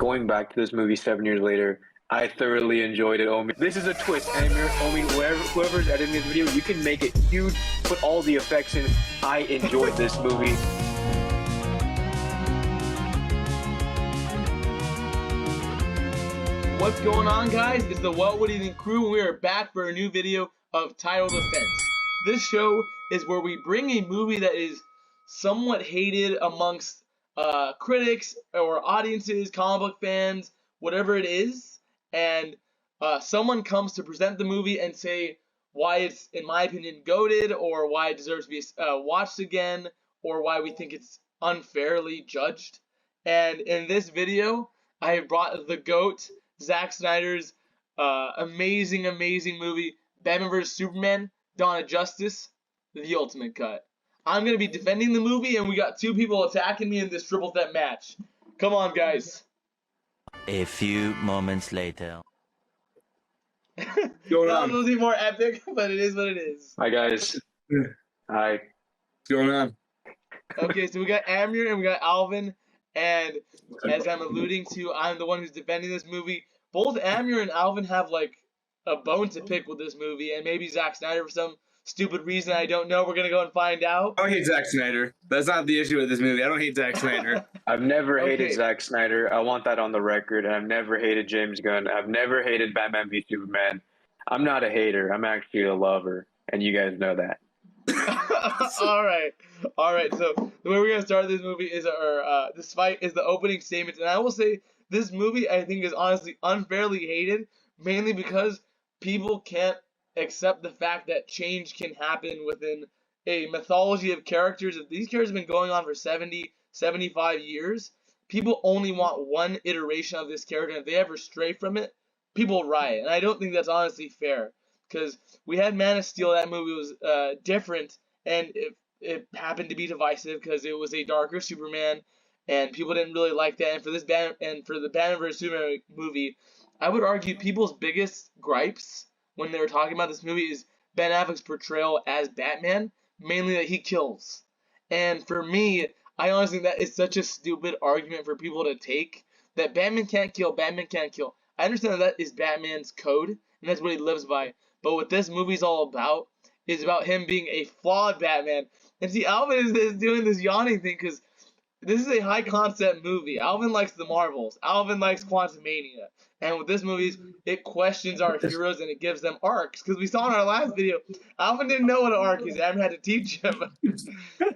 going back to this movie 7 years later, I thoroughly enjoyed it, Omi. This is a twist, Amir, Omi, whoever's editing this video, you can make it huge, put all the effects in. I enjoyed this movie. What's going on, guys? It's the What Would He Think crew, and we are back for a new video of Title Defense. This show is where we bring a movie that is somewhat hated amongst critics or audiences, comic book fans, whatever it is, and someone comes to present the movie and say why it's, in my opinion, goated, or why it deserves to be watched again, or why we think it's unfairly judged. And in this video, I have brought the GOAT, Zack Snyder's amazing movie, Batman vs. Superman, Dawn of Justice, the ultimate cut. I'm going to be defending the movie, and we got two people attacking me in this triple threat match. Come on, guys. A few moments later. Going on. That was more epic, but it is what it is. Hi, guys. Hi. What's going on? Okay, so we got Amir and we got Alvin. And as I'm alluding to, I'm the one who's defending this movie. Both Amir and Alvin have, like, a bone to pick with this movie, and maybe Zack Snyder for some stupid reason I don't know. We're going to go and find out. I don't hate Zack Snyder. That's not the issue with this movie. I don't hate Zack Snyder. I've never hated Zack Snyder. I want that on the record. And I've never hated James Gunn. I've never hated Batman v Superman. I'm not a hater. I'm actually a lover, and you guys know that. All right. So the way we're gonna start this movie is this fight is the opening statements, and I will say this movie I think is honestly unfairly hated, mainly because people can't accept the fact that change can happen within a mythology of characters. If these characters have been going on for 70, 75 years, people only want one iteration of this character, and if they ever stray from it, people riot, and I don't think that's honestly fair. Because we had Man of Steel, that movie was different, and it happened to be divisive because it was a darker Superman, and people didn't really like that. And for the Batman vs Superman movie, I would argue people's biggest gripes when they were talking about this movie is Ben Affleck's portrayal as Batman, mainly that he kills. And for me, I honestly think that is such a stupid argument for people to take, that Batman can't kill. I understand that is Batman's code, and that's what he lives by. But what this movie's all about is about him being a flawed Batman. And see, Alvin is doing this yawning thing because this is a high concept movie. Alvin likes the Marvels. Alvin likes Quantumania. And with this movie, it questions our heroes and it gives them arcs. Because we saw in our last video, Alvin didn't know what an arc is. Alvin had to teach him.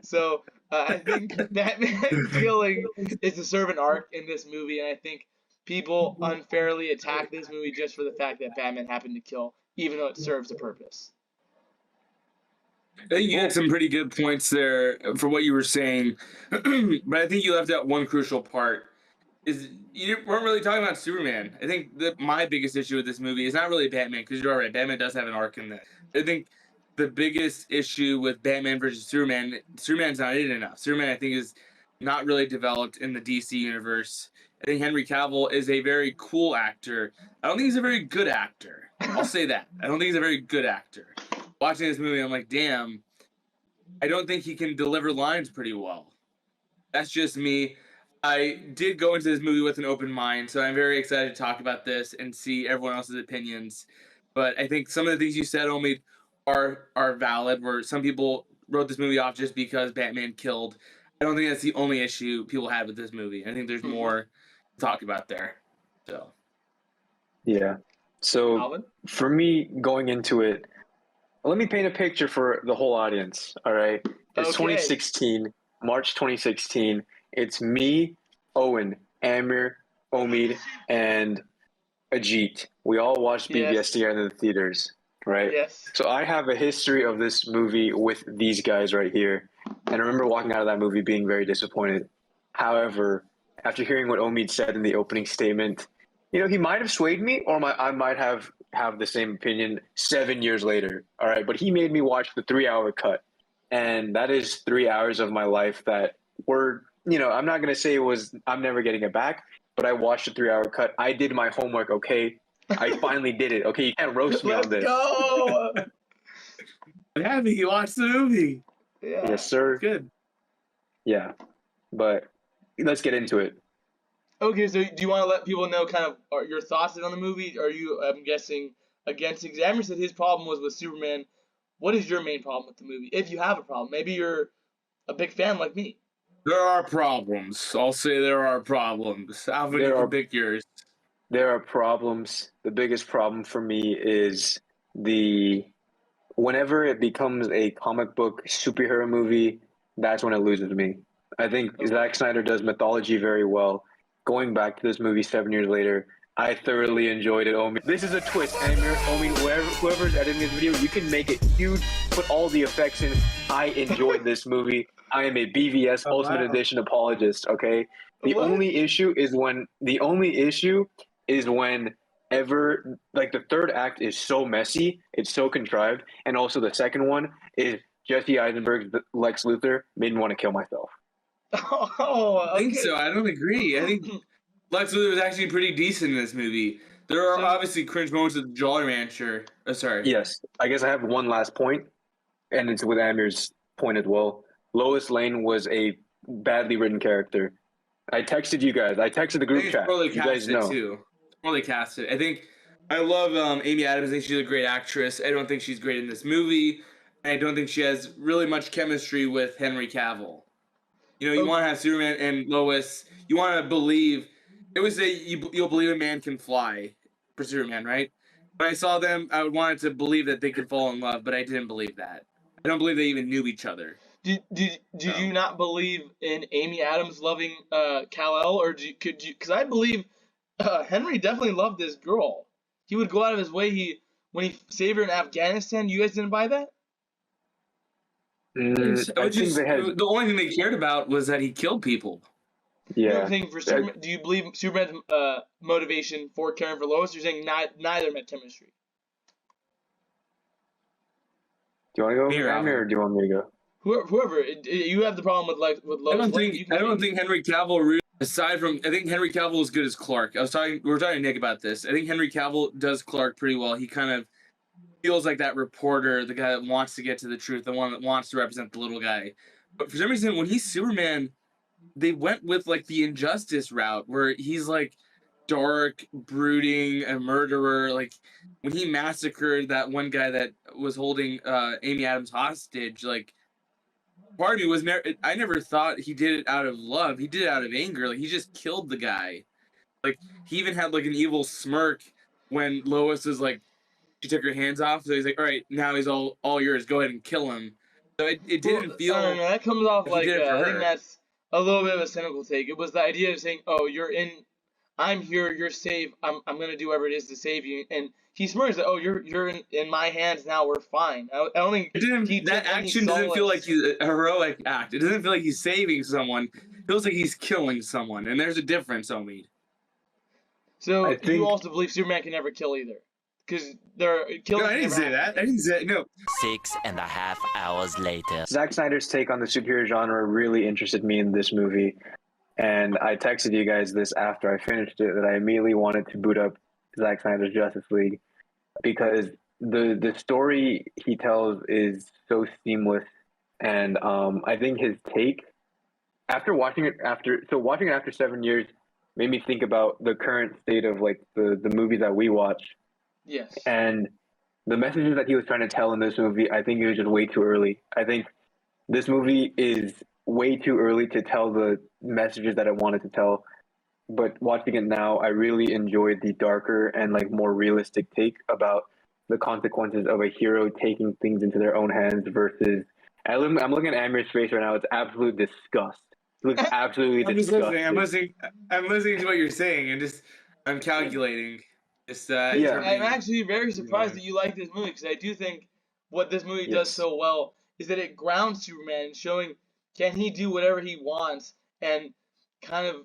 So I think Batman killing is to serve an arc in this movie. And I think people unfairly attack this movie just for the fact that Batman happened to kill, even though it serves a purpose. I think you had some pretty good points there for what you were saying, but I think you left out one crucial part. Is you weren't really talking about Superman. I think my biggest issue with this movie is not really Batman, because you're right, Batman does have an arc in that. I think the biggest issue with Batman versus Superman, Superman's not in enough. Superman, I think, is not really developed in the DC universe. I think Henry Cavill is a very cool actor. I don't think he's a very good actor. I'll say that. I don't think he's a very good actor. Watching this movie, I'm like, damn, I don't think he can deliver lines pretty well. That's just me. I did go into this movie with an open mind, so I'm very excited to talk about this and see everyone else's opinions. But I think some of the things you said, Omid, are valid, where some people wrote this movie off just because Batman killed. I don't think that's the only issue people had with this movie. I think there's more to talk about there. So, yeah. So Alvin? For me, going into it, let me paint a picture for the whole audience. All right. It's 2016, March 2016. It's me, Owen, Amir, Omid, and Ajit. We all watched BVS together in the theaters, right? Yes. So I have a history of this movie with these guys right here. And I remember walking out of that movie being very disappointed. However, after hearing what Omid said in the opening statement, he might have swayed me, or I might have the same opinion 7 years later. All right. But he made me watch the 3-hour cut. And that is 3 hours of my life that were, I'm not going to say I'm never getting it back, but I watched the 3-hour cut. I did my homework. Okay. I finally did it. Okay. You can't roast me on this. Let's go. I'm happy you watched the movie. Yeah. Yes, sir. Good. Yeah. But let's get into it. Okay, so do you want to let people know kind of your thoughts on the movie? Are you, I'm guessing, against it? 'Cause Amber said his problem was with Superman. What is your main problem with the movie? If you have a problem, maybe you're a big fan like me. There are problems. I'll say there are problems. Alvin, you There can are pick yours. there are problems. The biggest problem for me is the whenever it becomes a comic book superhero movie, that's when it loses me. I think Okay. Zack Snyder does mythology very well. Going back to this movie 7 years later, I thoroughly enjoyed it. Omi, this is a twist, and Omi, whoever's editing this video, you can make it huge, put all the effects in. I enjoyed this movie. I am a BVS Oh, Ultimate wow. Edition apologist. Okay, the What? only issue is when ever like the third act is so messy, it's so contrived, and also the second one is Jesse Eisenberg's Lex Luthor made me want to kill myself. Oh, I think okay. so. I don't agree. I think Lex Luthor was actually pretty decent in this movie. There are So- obviously cringe moments with Jolly Rancher. Oh, sorry. Yes, I guess I have one last point, and it's with Amir's point as well. Lois Lane was a badly written character. I texted you guys. I texted the I group think it's chat. poorly You guys casted know. too. It's poorly casted. I think I love Amy Adams. I think she's a great actress. I don't think she's great in this movie. I don't think she has really much chemistry with Henry Cavill. You know, you Okay. want to have Superman and Lois. You want to believe. It was you'll believe a man can fly for Superman, right? When I saw them, I wanted to believe that they could fall in love, but I didn't believe that. I don't believe they even knew each other. Did So. you not believe in Amy Adams loving Kal-El, or could you? Because I believe Henry definitely loved this girl. He would go out of his way. When he saved her in Afghanistan, you guys didn't buy that? I think they had. The only thing they cared about was that he killed people. No, Yeah. I'm saying for Superman, do you believe Superman's motivation for caring for Lois? You're saying neither met chemistry. Do you want to go, Me or Amir, or do you want me to go? Whoever, you have the problem with Lois. I don't Lane, think you can I don't change. think Henry Cavill really, aside from I think Henry Cavill is good as Clark. We were talking to Nick about this. I think Henry Cavill does Clark pretty well. He kind of feels like that reporter, the guy that wants to get to the truth, the one that wants to represent the little guy. But for some reason, when he's Superman, they went with like the injustice route where he's like dark, brooding, a murderer. Like when he massacred that one guy that was holding Amy Adams hostage, like part of me was I never thought he did it out of love. He did it out of anger. Like he just killed the guy. Like he even had like an evil smirk when Lois was like she took her hands off. So he's like, all right, now he's all yours. Go ahead and kill him. So it didn't feel I don't know. That comes off like he like did it for I think her. that's a little bit of a cynical take. It was the idea of saying, "Oh, you're in. I'm here. You're safe. I'm gonna do whatever it is to save you." And he smirks that, "Oh, you're in my hands now. We're fine." I don't think It didn't. he That took any action doesn't feel like solace. a heroic act. It doesn't feel like he's saving someone. It feels like he's killing someone. And there's a difference, Omid. So I you think- also believe Superman can never kill either, because they're No, killing. I didn't say that. I didn't say no. 6.5 hours later. Zack Snyder's take on the superhero genre really interested me in this movie, and I texted you guys this after I finished it that I immediately wanted to boot up Zack Snyder's Justice League because the story he tells is so seamless, and I think his take after watching it after 7 years made me think about the current state of like the movies that we watch. Yes. And the messages that he was trying to tell in this movie, I think it was just way too early. I think this movie is way too early to tell the messages that it wanted to tell. But watching it now, I really enjoyed the darker and like more realistic take about the consequences of a hero taking things into their own hands versus. I'm looking at Amir's face right now. It's absolute disgust. It looks absolutely I'm just disgusting. listening. I'm listening to what you're saying, and I'm calculating. Yeah. I'm actually very surprised that you like this movie, because I do think what this movie does Yes. so well is that it grounds Superman, showing can he do whatever he wants, and kind of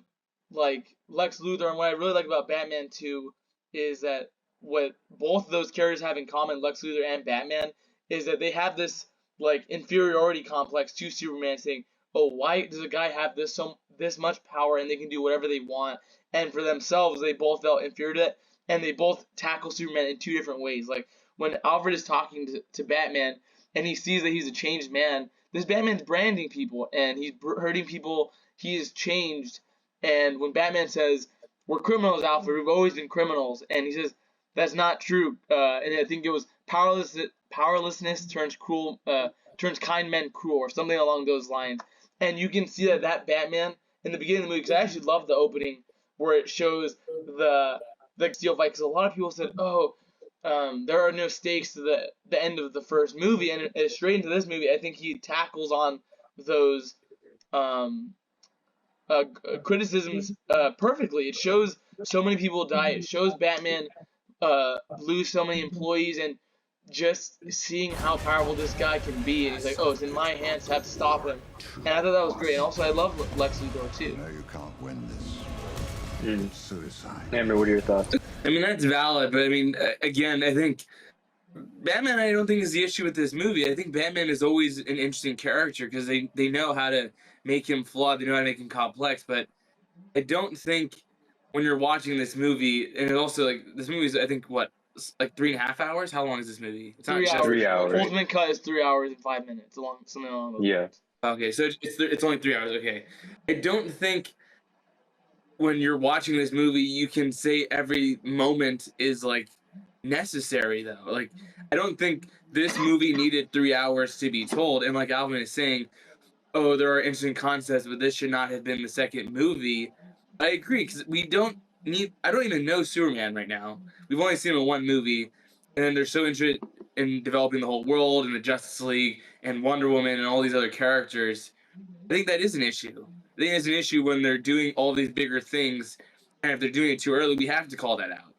like Lex Luthor. And what I really like about Batman 2 is that what both of those characters have in common, Lex Luthor and Batman, is that they have this like inferiority complex to Superman, saying, "Oh, why does a guy have this much power and they can do whatever they want?" And for themselves, they both felt inferior to that, and they both tackle Superman in two different ways. Like when Alfred is talking to Batman and he sees that he's a changed man, this Batman's branding people and he's hurting people. He is changed. And when Batman says, we're criminals, Alfred. We've always been criminals. And he says that's not true. And I think it was powerlessness turns kind men cruel, or something along those lines. And you can see that Batman in the beginning of the movie, because I actually love the opening where it shows the steel fight, because a lot of people said, there are no stakes to the end of the first movie, and straight into this movie, I think he tackles on those criticisms perfectly. It shows so many people die. It shows Batman lose so many employees, and just seeing how powerful this guy can be. And he's like, oh, it's in my hands to have to stop him. And I thought that was great. And also, I love Lex Luthor too. No, you can't win this. Suicide. Amber, what are your thoughts? I mean, that's valid, but I mean, again, I think Batman, I don't think is the issue with this movie. I think Batman is always an interesting character because they know how to make him flawed, they know how to make him complex, but I don't think when you're watching this movie, and it also, like, this movie is, I think, what, like 3.5 hours? How long is this movie? It's not 3 hours. 3 hours. Ultimate cut is 3 hours and 5 minutes, something along those lines. Okay, so it's only 3 hours. Okay, I don't think when you're watching this movie you can say every moment is like necessary though. Like, I don't think this movie needed 3 hours to be told. And like Alvin is saying, oh, there are interesting concepts, but this should not have been the second movie. I agree, because I don't even know Superman right now. We've only seen him in one movie, and then they're so interested in developing the whole world and the Justice League and Wonder Woman and all these other characters. I think that is an issue. I think it's an issue when they're doing all these bigger things, and if they're doing it too early, we have to call that out.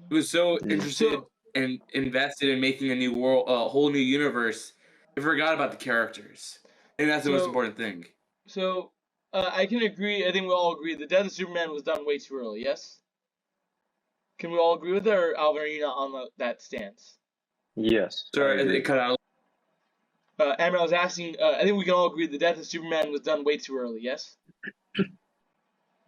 It was so interested and invested in making a new world, a whole new universe, I forgot about the characters. And that's the most important thing. So, I can agree, I think we all agree, the death of Superman was done way too early, yes? Can we all agree with that, or Alvin, are you not on that stance? Yes. Sorry, it cut out. Amber, I was asking, I think we can all agree the death of Superman was done way too early, yes?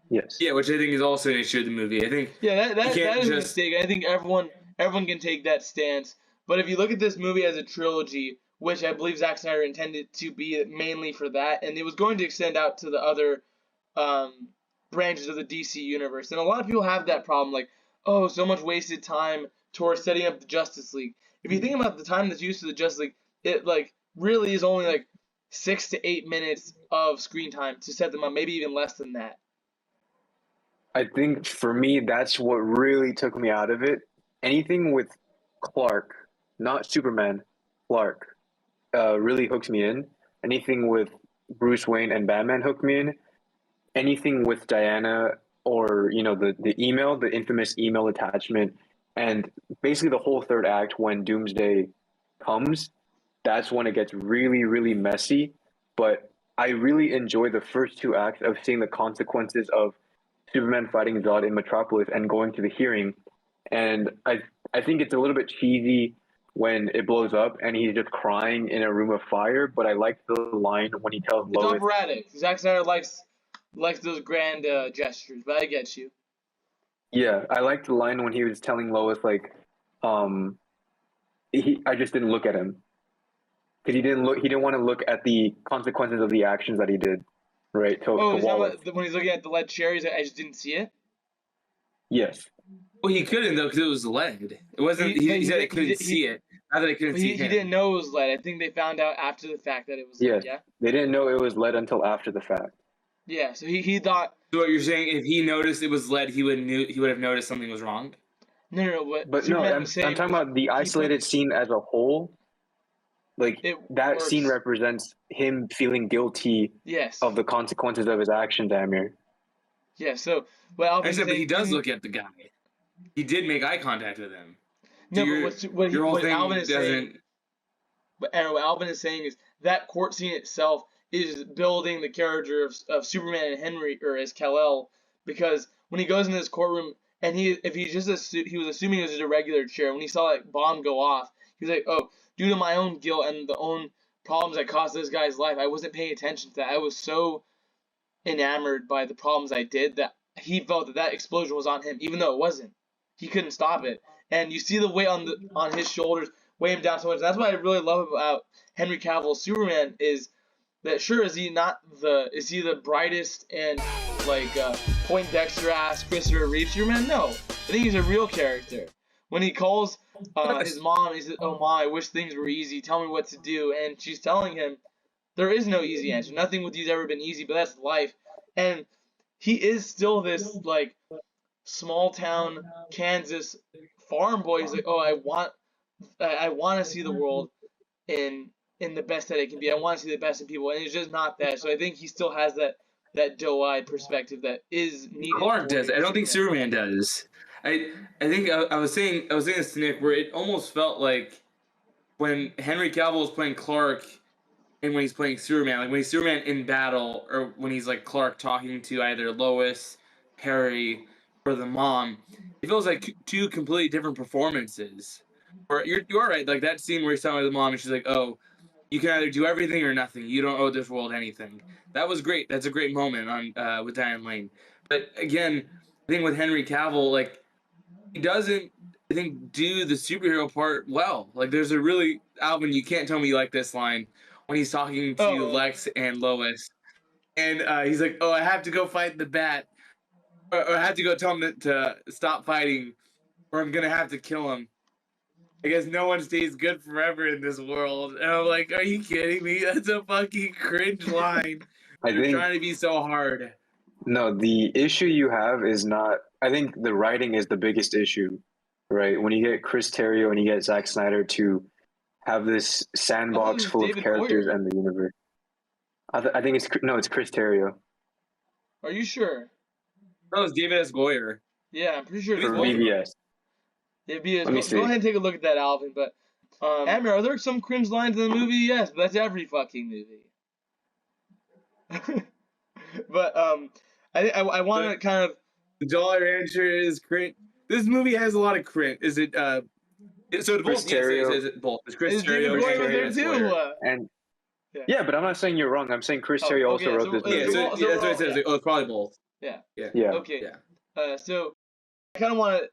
Yes. Yeah, which I think is also an issue of the movie. I think that is a mistake. I think everyone can take that stance. But if you look at this movie as a trilogy, which I believe Zack Snyder intended to be mainly for that, and it was going to extend out to the other branches of the DC universe. And a lot of people have that problem, like, oh, so much wasted time towards setting up the Justice League. If you think about the time that's used to the Justice League, it like really is only like 6 to 8 minutes of screen time to set them up, maybe even less than that. I think for me, that's what really took me out of it. Anything with Clark, not Superman, Clark, really hooks me in. Anything with Bruce Wayne and Batman hooked me in. Anything with Diana, or the email, the infamous email attachment, and basically the whole third act when Doomsday comes, that's when it gets really, really messy. But I really enjoy the first 2 acts of seeing the consequences of Superman fighting Zod in Metropolis and going to the hearing. And I think it's a little bit cheesy when it blows up and he's just crying in a room of fire, but I like the line when he tells Lois. It's operatic. Zack Snyder likes those grand gestures, but I get you. Yeah, I liked the line when he was telling Lois, like, I just didn't look at him. Because he didn't want to look at the consequences of the actions that he did, right? Is that when he's looking at the lead cherries, I just didn't see it? Yes. Well, he couldn't, though, because it was lead. It wasn't. He said he couldn't see it. Not that he couldn't see it. He didn't know it was lead. I think they found out after the fact that it was lead, yeah? They didn't know it was lead until after the fact. Yeah, so he thought... So what you're saying, if he noticed it was lead, he would have noticed something was wrong? No. But no, I'm talking about the isolated scene as a whole. Like, that scene represents him feeling guilty of the consequences of his actions, Amir. Yeah, so... Well, but he does look at the guy. He did make eye contact with him. No, but what Alvin is saying... But what Alvin is saying is that court scene itself is building the character of Superman and Henry, or as Kal-El, because when he goes into this courtroom, and he was assuming it was just a regular chair, when he saw that bomb go off, he was like, oh, due to my own guilt and the own problems that cost this guy's life, I wasn't paying attention to that. I was so enamored by the problems I did that he felt that explosion was on him, even though it wasn't. He couldn't stop it. And you see the weight on his shoulders weigh him down so much. And that's what I really love about Henry Cavill's Superman is that, sure, is he the brightest and like Poindexter-ass Christopher Reeve Superman. No, I think he's a real character. When he calls his mom, he says, "Oh mom, I wish things were easy. Tell me what to do." And she's telling him, "There is no easy answer. Nothing with you's ever been easy, but that's life." And he is still this like small town Kansas farm boy. He's like, "Oh, I want to see the world in the best that it can be. I want to see the best in people," and it's just not that. So I think he still has that doe-eyed perspective that is needed. Clark does. I don't think Superman does. I think I was saying this to Nick, where it almost felt like when Henry Cavill is playing Clark and when he's playing Superman, like when he's Superman in battle, or when he's like Clark talking to either Lois, Harry, or the mom, it feels like two completely different performances. Or you are right, like that scene where he's talking to the mom and she's like, "Oh, you can either do everything or nothing. You don't owe this world anything." That was great. That's a great moment on with Diane Lane. But again, I think with Henry Cavill, like he doesn't, I think, do the superhero part well. Like there's a really, Alvin, you can't tell me you like this line when he's talking to Lex and Lois, and he's like, "Oh, I have to go fight the Bat, or I have to go tell him to stop fighting, or I'm gonna have to kill him. I guess no one stays good forever in this world." And I'm like, are you kidding me? That's a fucking cringe line. You're trying to be so hard. No, the issue you have is not. I think the writing is the biggest issue, right? When you get Chris Terrio and you get Zack Snyder to have this sandbox full of characters and the universe. I think it's Chris Terrio. Are you sure? No, it's David S. Goyer. Yeah, I'm pretty sure it's For VBS. Yeah, VBS. Go ahead and take a look at that, Alvin. But Amir, are there some cringe lines in the movie? Yes, but that's every fucking movie. But I want to kind of. The dollar answer is cringe. This movie has a lot of cringe. Is it so Chris Terrio. Is it both? Is Chris Terrio Terrio there too? And yeah, but I'm not saying you're wrong. I'm saying Chris Terrio also wrote this movie. That's what it says. Oh, it's probably both. Yeah. Okay. Yeah. So I kind of want to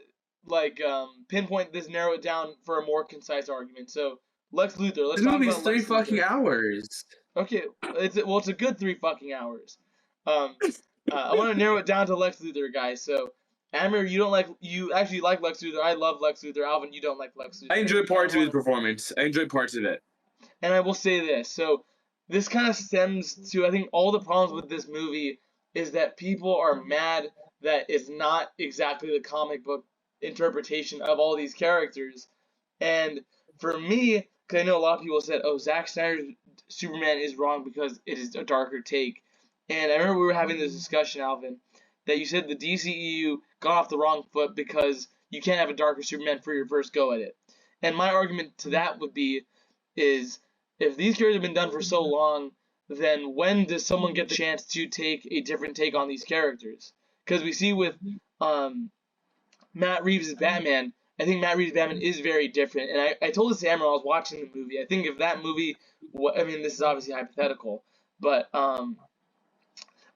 like pinpoint this, narrow it down for a more concise argument. So Lex Luthor. Let's this talk movie's about 3 Lex fucking Luthor. hours. Okay, it's a good 3 fucking hours. I want to narrow it down to Lex Luthor, guys. So, Amir, you actually like Lex Luthor. I love Lex Luthor. Alvin, you don't like Lex Luthor. I enjoy parts of his performance. I enjoy parts of it. And I will say this. So, this kind of stems to, I think, all the problems with this movie is that people are mad that it's not exactly the comic book interpretation of all these characters. And for me, because I know a lot of people said, "Oh, Zack Snyder's Superman is wrong because it is a darker take." And I remember we were having this discussion, Alvin, that you said the DCEU got off the wrong foot because you can't have a darker Superman for your first go at it. And my argument to that would be, is if these characters have been done for so long, then when does someone get the chance to take a different take on these characters? Because we see with Matt Reeves' Batman, I think Matt Reeves' Batman is very different. And I told this to Amber while I was watching the movie. I think if that movie, I mean, this is obviously hypothetical, but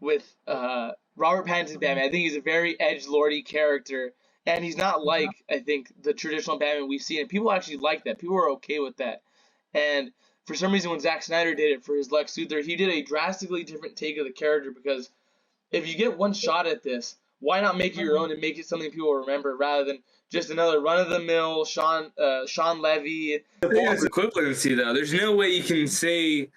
with Robert Pattinson's Batman, I think he's a very edgelordy character, and he's not like, I think, the traditional Batman we've seen. And people actually like that. People are okay with that. And for some reason, when Zack Snyder did it for his Lex Luthor, he did a drastically different take of the character, because if you get one shot at this, why not make it your own and make it something people remember rather than just another run-of-the-mill Sean Levy? The thing is equivalency, though. There's no way you can say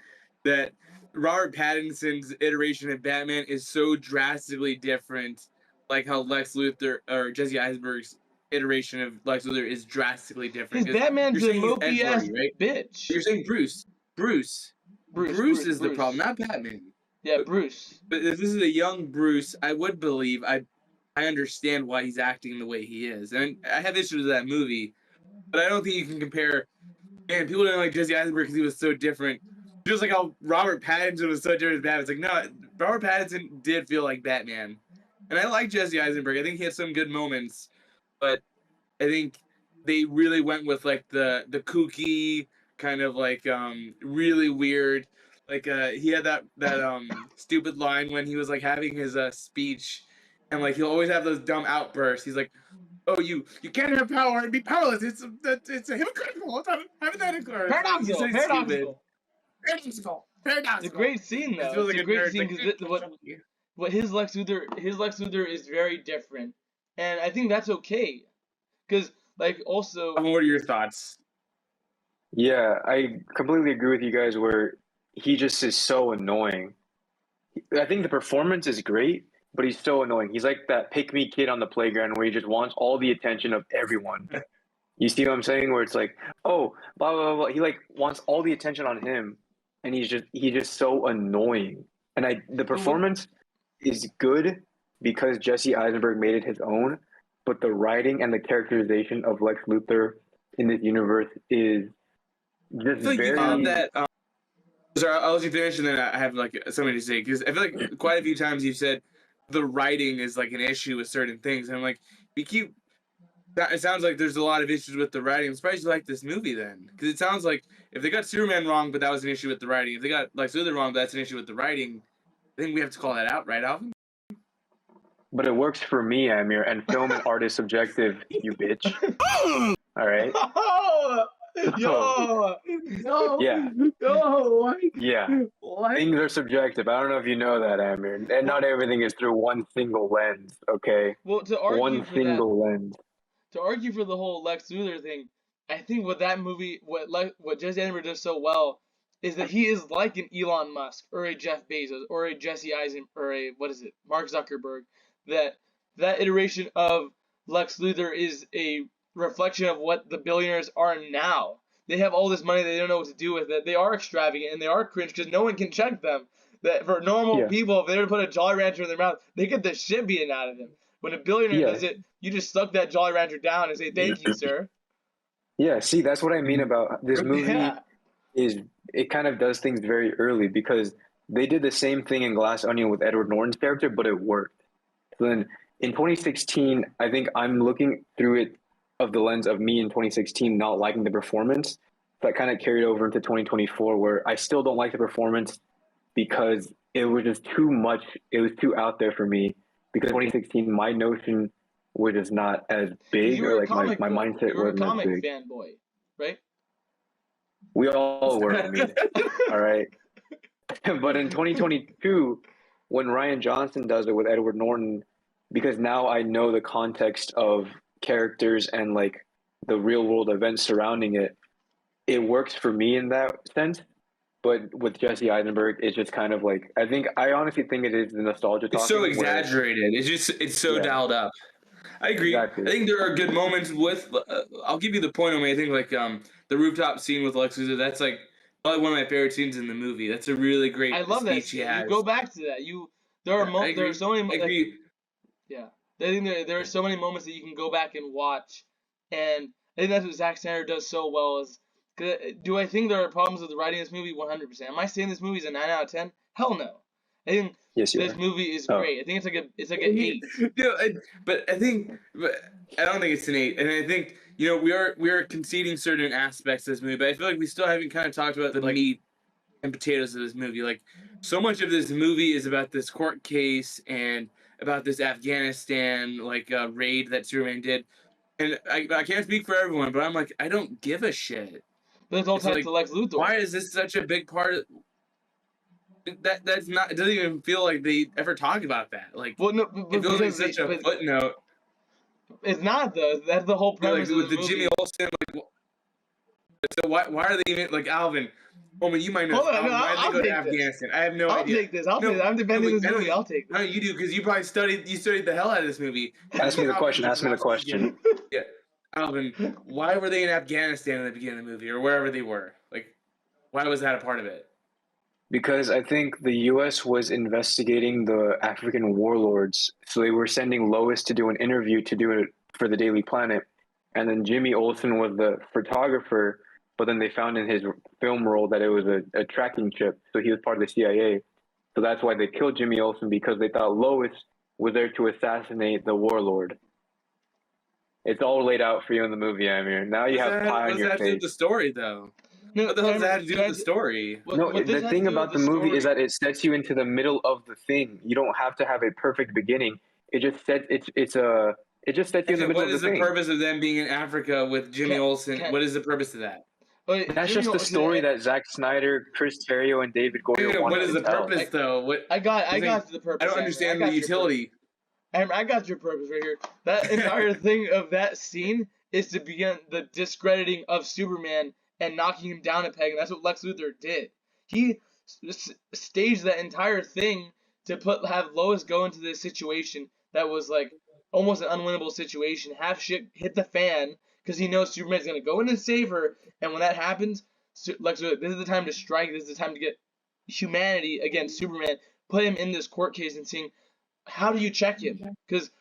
that Robert Pattinson's iteration of Batman is so drastically different, like how Lex Luthor or Jesse Eisenberg's iteration of Lex Luthor is drastically different. Because Batman's a mopey-ass bitch. You're saying Bruce is the problem, not Batman. Yeah, Bruce. But if this is a young Bruce, I would believe, I understand why he's acting the way he is. And I have issues with that movie, but I don't think you can compare. Man, people don't like Jesse Eisenberg because he was so different. Just like how Robert Pattinson was so different as Batman. It's like, no, Robert Pattinson did feel like Batman. And I like Jesse Eisenberg. I think he had some good moments, but I think they really went with like the kooky kind of like really weird. Like he had that stupid line when he was like having his speech, and like he'll always have those dumb outbursts. He's like, "Oh, you can't have power and be powerless. It's a hypocritical. It's hypothetical. Paradoxical. It's a great scene though. It's a great scene because but his Lex Luthor is very different, and I think that's okay, because like also. What are your thoughts? Yeah, I completely agree with you guys where he just is so annoying. I think the performance is great, but he's so annoying. He's like that pick-me kid on the playground where he just wants all the attention of everyone. You see what I'm saying? Where it's like, oh, blah blah blah. He like wants all the attention on him, and he's just so annoying. And the performance is good because Jesse Eisenberg made it his own, but the writing and the characterization of Lex Luthor in this universe is just I feel like very. you found that. Sorry, I'll let you finish, and then I have like something to say because I feel like quite a few times you've said the writing is like an issue with certain things, and I'm like, you keep. It sounds like there's a lot of issues with the writing. I'm surprised you like this movie then, because it sounds like if they got Superman wrong, but that was an issue with the writing. If they got Lex Luthor wrong, but that's an issue with the writing. I think we have to call that out, right, Alvin? But it works for me, Amir, and film and art is subjective, you bitch. All right? Yo, Yeah. No, Yeah. what? Things are subjective. I don't know if you know that, Amir. And not everything is through one single lens, okay? well, to argue One for single lens. to argue for the whole Lex Luthor thing, I think what that movie, what Jesse Eisenberg does so well, is that he is like an Elon Musk or a Jeff Bezos or a Jesse Eisen or a Mark Zuckerberg. That iteration of Lex Luthor is a reflection of what the billionaires are now. They have all this money, they don't know what to do with it. They are extravagant and they are cringe because no one can check them. That for normal people, if they were to put a Jolly Rancher in their mouth, they get the shit beaten out of them. When a billionaire does it, you just suck that Jolly Rancher down and say, "Thank you, sir." Yeah, see, that's what I mean about this movie. Yeah. It kind of does things very early because they did the same thing in Glass Onion with Edward Norton's character, but it worked. So then in 2016, I think I'm looking through it of the lens of me in 2016 not liking the performance. That kind of carried over into 2024 where I still don't like the performance because it was just too much. It was too out there for me because 2016, my notion was just not as big, You were or a like my mindset you were a wasn't as comic big. fanboy, right? We all were, I mean, all right. But in 2022, when Ryan Johnson does it with Edward Norton, because now I know the context of characters and like the real world events surrounding it, it works for me in that sense. But with Jesse Eisenberg, it's just kind of like I honestly think it is the nostalgia talking. It's so where- exaggerated. It's so Yeah. dialed up. I agree. Exactly. I think there are good moments with. I'll give you the point on me. I think like the rooftop scene with Lex Luthor. That's like probably one of my favorite scenes in the movie. That's a really great I love that speech he scene. has. You go back to that. There are so many. I agree. Yeah, I think there are so many moments that you can go back and watch, and I think that's what Zack Snyder does so well. Do I think there are problems with writing this movie? 100%. Am I saying this movie is a 9 out of 10? Hell no. I think Yes, you this are. movie is Oh. great. I think it's like an 8. But I don't think it's an 8. And I think we are conceding certain aspects of this movie, but I feel like we still haven't kind of talked about the meat and potatoes of this movie. Like so much of this movie is about this court case and about this Afghanistan raid that Superman did. And I can't speak for everyone, but I'm like, I don't give a shit. But it's all tied like, to Lex Luthor. Why is this such a big part of that's not? It doesn't even feel like they ever talk about that. Like, Well, no, it feels like such a footnote. It's not though. That's the whole premise of with the the movie. Jimmy Olsen. So why are they even like Alvin? Well, you might know. Hold on, no, why I'll did they go to take this. Afghanistan? I have no I'll idea. take this. I'm defending this movie. I'll take this. No, you do because you probably studied the hell out of this movie. Ask me the question. Ask me the question. Yeah, Alvin, why were they in Afghanistan in the beginning of the movie or wherever they were? Like, why was that a part of it? Because I think the U.S. was investigating the African warlords, so they were sending Lois to do an interview to do it for the Daily Planet, and then Jimmy Olsen was the photographer. But then they found in his film role that it was a tracking chip, so he was part of the CIA. So that's why they killed Jimmy Olsen, because they thought Lois was there to assassinate the warlord. It's all laid out for you in the movie, Amir. Now you have pie on your face. What does that have to do with the story, though? No, what the hell does that have to do with the story? No, the thing about the movie is that it sets you into the middle of the thing. You don't have to have a perfect beginning. It just sets it just sets you in the middle of the thing. What is the purpose of them being in Africa with Jimmy Olsen? What is the purpose of that? That's just the story that Zack Snyder, Chris Terrio, and David Goyer wanted What is to the tell. purpose, though? What I got to the purpose. I don't understand the utility. I got your purpose right here. That entire thing of that scene is to begin the discrediting of Superman and knocking him down a peg, and that's what Lex Luthor did. He staged that entire thing to have Lois go into this situation that was like almost an unwinnable situation. Have shit hit the fan because he knows Superman's gonna go in and save her, and when that happens, Lex Luthor, this is the time to strike. This is the time to get humanity against Superman. Put him in this court case and seeing how do you check him? Because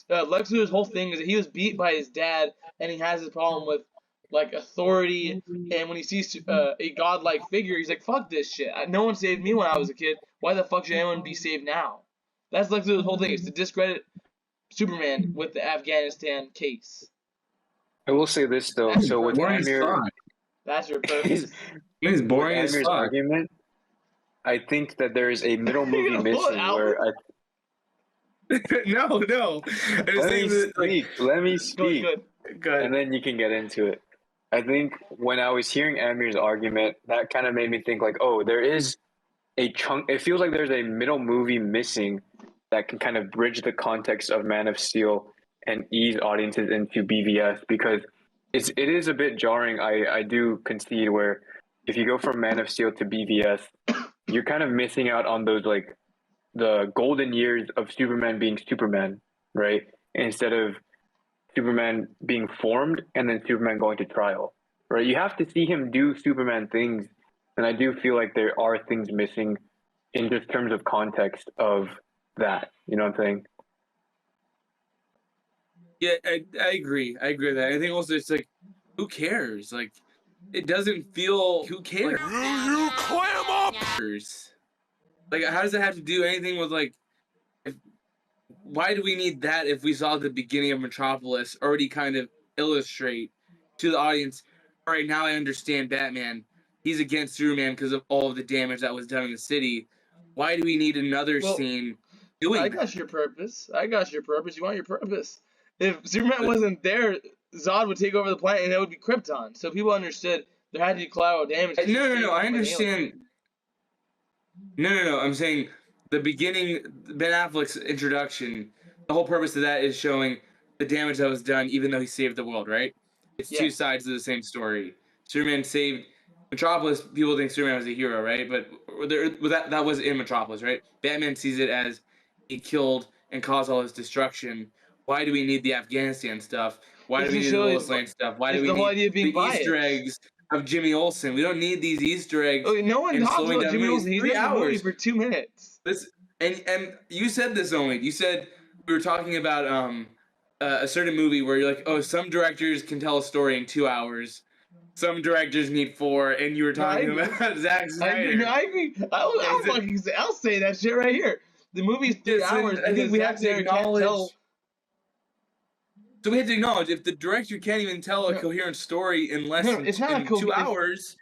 Lex Luthor's whole thing is that he was beat by his dad, and he has this problem with like authority. And when he sees a godlike figure, he's like, "Fuck this shit! No one saved me when I was a kid. Why the fuck should anyone be saved now?" That's Lex Luthor's whole thing, is to discredit Superman with the Afghanistan case. I will say this though. So with Amir, that's your purpose. He's boring as fuck. Argument, I think that there is a middle movie missing where I. No. Let me speak. Good. And then you can get into it. I think when I was hearing Amir's argument, that kind of made me think like, oh, there is a chunk. It feels like there's a middle movie missing that can kind of bridge the context of Man of Steel and ease audiences into BVS, because it is a bit jarring. I do concede where if you go from Man of Steel to BVS, you're kind of missing out on those like the golden years of Superman being Superman, right? Instead of Superman being formed and then Superman going to trial, right? You have to see him do Superman things, and I do feel like there are things missing in just terms of context of that. You know what I'm saying? Yeah, I agree. I agree with that. I think also it's like, who cares? Like, it doesn't feel. Who cares? You clam up! Like, how does it have to do anything with like? Why do we need that if we saw the beginning of Metropolis already kind of illustrate to the audience? All right, now I understand Batman. He's against Superman because of all of the damage that was done in the city. Why do we need another scene doing I got your purpose. You want your purpose. If Superman wasn't there, Zod would take over the planet and it would be Krypton. So people understood there had to be collateral damage. No. I understand. No. I'm saying the beginning, Ben Affleck's introduction, the whole purpose of that is showing the damage that was done, even though he saved the world, right? It's two sides of the same story. Superman saved Metropolis. People think Superman was a hero, right? But that was in Metropolis, right? Batman sees it as he killed and caused all this destruction. Why do we need the Afghanistan stuff? Why do we need the Lois Lane stuff? Why do we need the Easter eggs of Jimmy Olsen? We don't need these Easter eggs. No one talks about Jimmy Olsen. He's in the movie for 2 minutes. And you said this only. You said we were talking about a certain movie where you're like, oh, some directors can tell a story in 2 hours. Some directors need 4, and you were talking about Zack Snyder. I agree. I'll say that shit right here. The movie's 3 hours. I think we have to acknowledge. So we have to acknowledge if the director can't even tell a coherent story in less than 2 hours.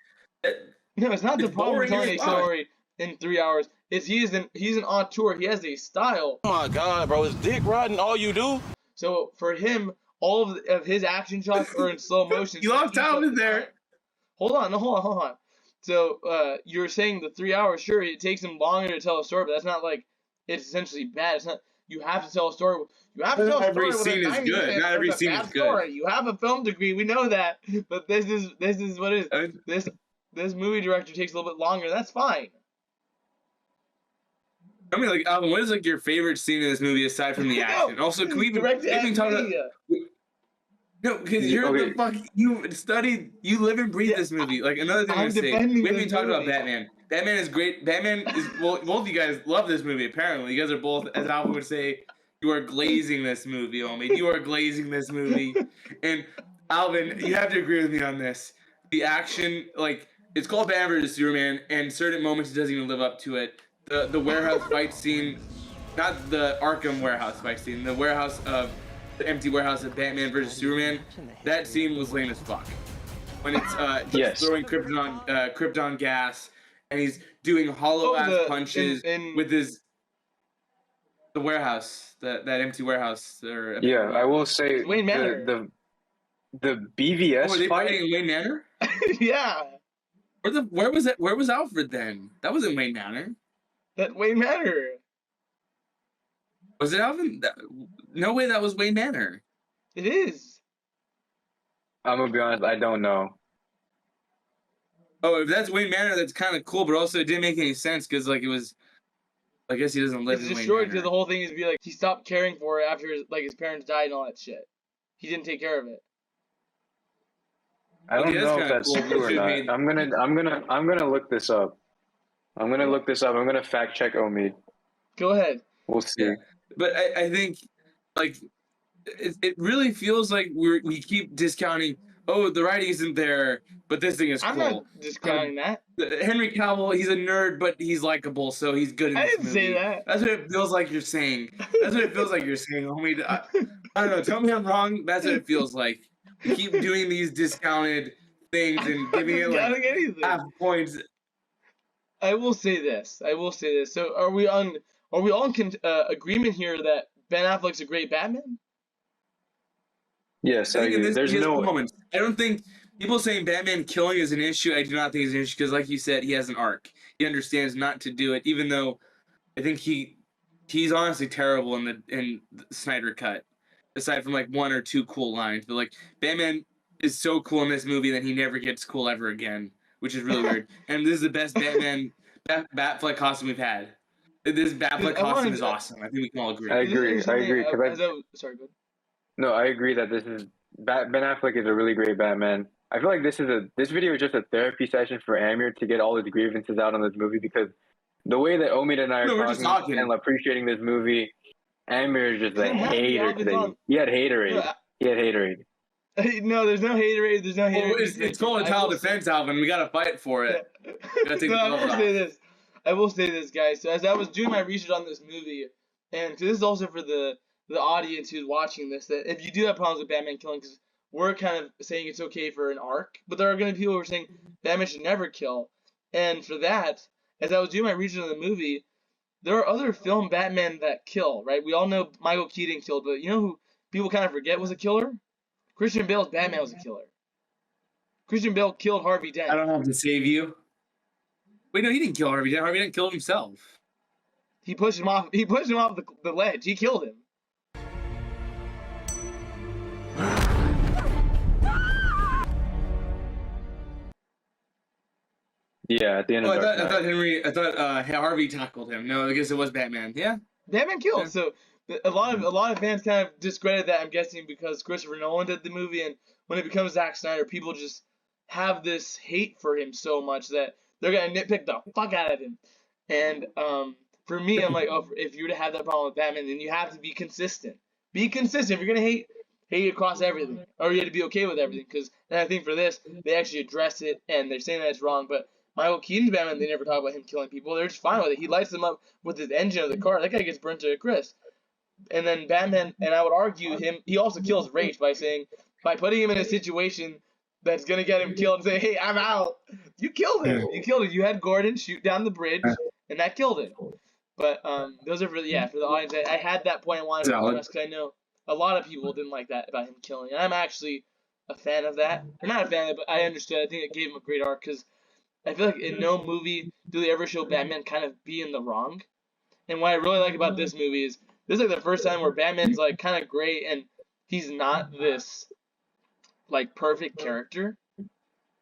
No, it's not the problem telling a story in 3 hours. He's an auteur. He has a style. Oh my god, bro, is dick riding all you do? So for him, all of his action shots are in slow motion. You lost Alvin there. Hold on. So you're saying the 3 hours, sure, it takes him longer to tell a story, but that's not like it's essentially bad. It's not. You have to tell a story. You have to tell a story. Every scene is good. Not every scene is good. You have a film degree. We know that. But this is what it is. This movie director takes a little bit longer. That's fine. I mean, like, Alvin, what is like your favorite scene in this movie aside from the action? Also, can we even talk about? No, because the fuck you studied, you live and breathe this movie. Like another thing I'm saying, we haven't even talked about Batman. Batman is great. Batman is both of you guys love this movie. Apparently, you guys are both, as Alvin would say, you are glazing this movie, homie. You are glazing this movie. And Alvin, you have to agree with me on this. The action, like, it's called Batman vs Superman, and certain moments it doesn't even live up to it. The warehouse fight scene, not the Arkham warehouse fight scene, the empty warehouse of Batman vs Superman, that scene was lame as fuck. When it's just throwing Krypton gas, and he's doing hollow ass punches with the warehouse, that empty warehouse. I will say Wayne Manor. The BVS fight. Wayne Manor? Yeah. Where was it? Where was Alfred then? That wasn't Wayne Manor. That Wayne Manor. Was it Alvin? No way. That was Wayne Manor. It is. I'm gonna be honest, I don't know. Oh, if that's Wayne Manor, that's kind of cool, but also it didn't make any sense because like it was. I guess he doesn't live It's in Wayne destroyed Manor. because the whole thing is be like he stopped caring for it after his parents died and all that shit. He didn't take care of it. I don't Okay, that's know if kinda that's cool. true or Should've not. made- I'm gonna look this up. I'm gonna look this up. I'm gonna fact check Omid. Go ahead. We'll see. Yeah. But I think like it really feels like we keep discounting. Oh, the writing isn't there, but this thing is cool. I'm not discounting that. Henry Cavill, he's a nerd, but he's likable, so he's good in I this didn't movie. say that. That's what it feels like you're saying. That's what it feels like you're saying, homie. I don't know. Tell me I'm wrong. That's what it feels like. You keep doing these discounted things and giving it like Discounting anything. half points. I will say this. So are we all in agreement here that Ben Affleck's a great Batman? Yes, I I think in agree. this There's he has no. moments. I don't think people saying Batman killing is an issue. I do not think it's an issue because, like you said, he has an arc. He understands not to do it, even though I think he's honestly terrible in the Snyder cut. Aside from like one or two cool lines, but like Batman is so cool in this movie that he never gets cool ever again, which is really weird. And this is the best Batman Batfleck costume we've had. This Batfleck costume is awesome. I think we can all agree. I agree. I agree. Sorry, go ahead. No, I agree that Ben Affleck is a really great Batman. I feel like this video is just a therapy session for Amir to get all his grievances out on this movie because the way that Omid and I are we're just talking. and appreciating this movie, Amir is just a Doesn't have to be hater all the today. time. He had haterade. No, He had haterade. No, there's no haterade. There's no haterade. Well, it's called a title defense, Alvin. We gotta fight for it. Gotta take No, the I gloves will off. say this. I will say this, guys. So as I was doing my research on this movie, and this is also for the audience who's watching this, that if you do have problems with Batman killing, because we're kind of saying it's okay for an arc, but there are going to be people who are saying Batman should never kill. And for that, as I was doing my research on the movie, there are other film Batman that kill, right? We all know Michael Keaton killed, but you know who people kind of forget was a killer? Christian Bale's Batman was a killer. Christian Bale killed Harvey Dent. I don't have to save you. Wait, no, he didn't kill Harvey Dent. Harvey Dent killed himself. He pushed him off. He pushed him off the ledge. He killed him. Yeah, at the end Oh, of I thought Harvey tackled him. No, I guess it was Batman. Yeah. Batman killed. Yeah. So a lot of fans kind of discredit that. I'm guessing because Christopher Nolan did the movie, and when it becomes Zack Snyder, people just have this hate for him so much that they're gonna nitpick the fuck out of him. And for me, I'm like, oh, if you were to have that problem with Batman, then you have to be consistent. Be consistent. If you're gonna hate across everything, or you have to be okay with everything. Because I think for this, they actually address it, and they're saying that it's wrong. But Michael Keaton's Batman, they never talk about him killing people. They're just fine with it. He lights them up with his engine of the car. That guy gets burnt to a crisp. And then Batman, and I would argue he also kills Rage by putting him in a situation that's gonna get him killed and say, hey, I'm out. You killed him. You killed him. You had Gordon shoot down the bridge, and that killed him. But those are for the audience. I had that point I wanted to address because I know a lot of people didn't like that about him killing, and I'm actually a fan of that. Or not a fan of it, but I understood. I think it gave him a great arc because I feel like in no movie do they ever show Batman kind of be in the wrong. And what I really like about this movie is this is like the first time where Batman's like kind of great and he's not this like perfect character.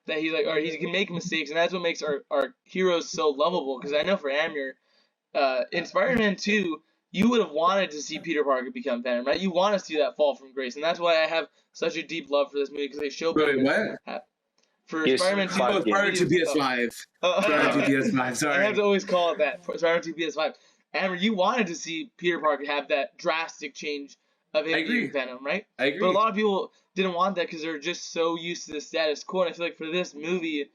That he's like, or he can make mistakes, and that's what makes our heroes so lovable. Because I know for Amir, in Spider-Man 2, you would have wanted to see Peter Parker become Venom, right? You want to see that fall from grace, and that's why I have such a deep love for this movie because they show. Wait, what? For Yes, Spider-Man 2, Oh, Spider-Man 2 PS5. Spider-Man 2 PS5. Sorry. I have to always call it that. Spider-Man 2 PS5. Amber, you wanted to see Peter Parker have that drastic change of him being Venom, right? I agree. But a lot of people didn't want that because they're just so used to the status quo. And I feel like for this movie,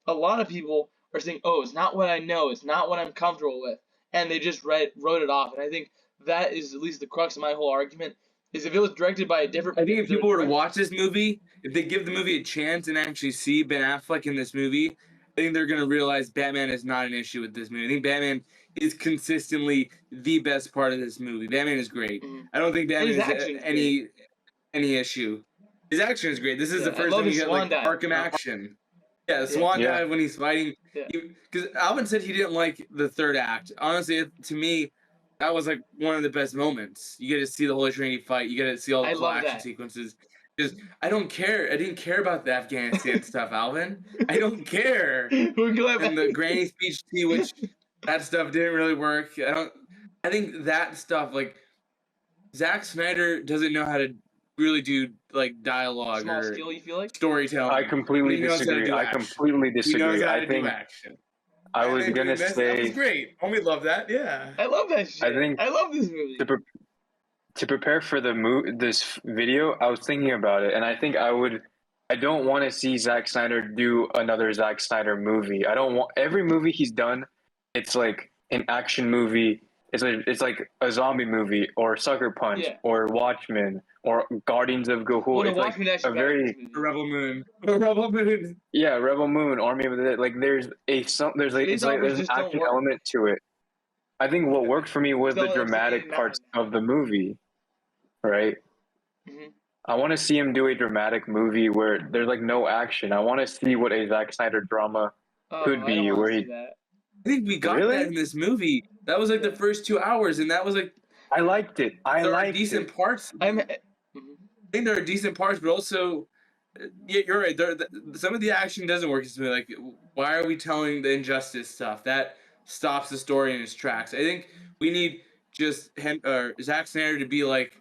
a lot of people are saying, oh, it's not what I know. It's not what I'm comfortable with. And they just wrote it off. And I think that is at least the crux of my whole argument, is if it was directed by a different... I think if people were to watch this movie, if they give the movie a chance and actually see Ben Affleck in this movie, I think they're going to realize Batman is not an issue with this movie. I think Batman is consistently the best part of this movie. Batman is great. Mhm. I don't think Batman is any issue. His action is great. This is the first time you get like Arkham action. Yeah, Swan Yeah. Dive when he's fighting. Yeah. Because Alvin said he didn't like the third act. Honestly, to me, that was like one of the best moments. You get to see the Holy Trinity fight. You get to see all the I cool love action that. sequences. Because I don't care. I didn't care about the Afghanistan stuff, Alvin. I don't care. We're going And back. the granny speech too, which that stuff didn't really work. I think that stuff, like, Zack Snyder doesn't know how to really do like dialogue Small or skill, you feel like? storytelling. I completely He knows how to disagree. do I action. completely He knows disagree. how I to do think action. I And was then gonna doing this, that was say great. Homie loved that. Yeah. I love that shit. I think I love this movie. to prepare for this video, I was thinking about it, and I think I don't want to see Zack Snyder do another Zack Snyder movie. I don't want every movie he's done. It's like an action movie. It's like a zombie movie or Sucker Punch Yeah. or Watchmen or Guardians of Gahul. Well, no, It's like Watchmen a actually better than very this movie. Rebel Moon. Rebel Moon. yeah Rebel Moon, Army of the Dead. Like there's Space operas there's an just don't action work. element to it. I think what worked for me was So the I'm dramatic saying parts of the movie, right? Mhm. I want to see him do a dramatic movie where there's like no action. I want to see what a Zack Snyder drama Oh, could I be, don't want where to see he that. I think we got Really? that in this movie. That was like the first 2 hours, and that was like I liked it. there are decent parts. I'm. I think there are decent parts, but also, yeah, you're right. Some of the action doesn't work as like, why are we telling the injustice stuff? That stops the story in its tracks. I think we need just Zack Snyder to be like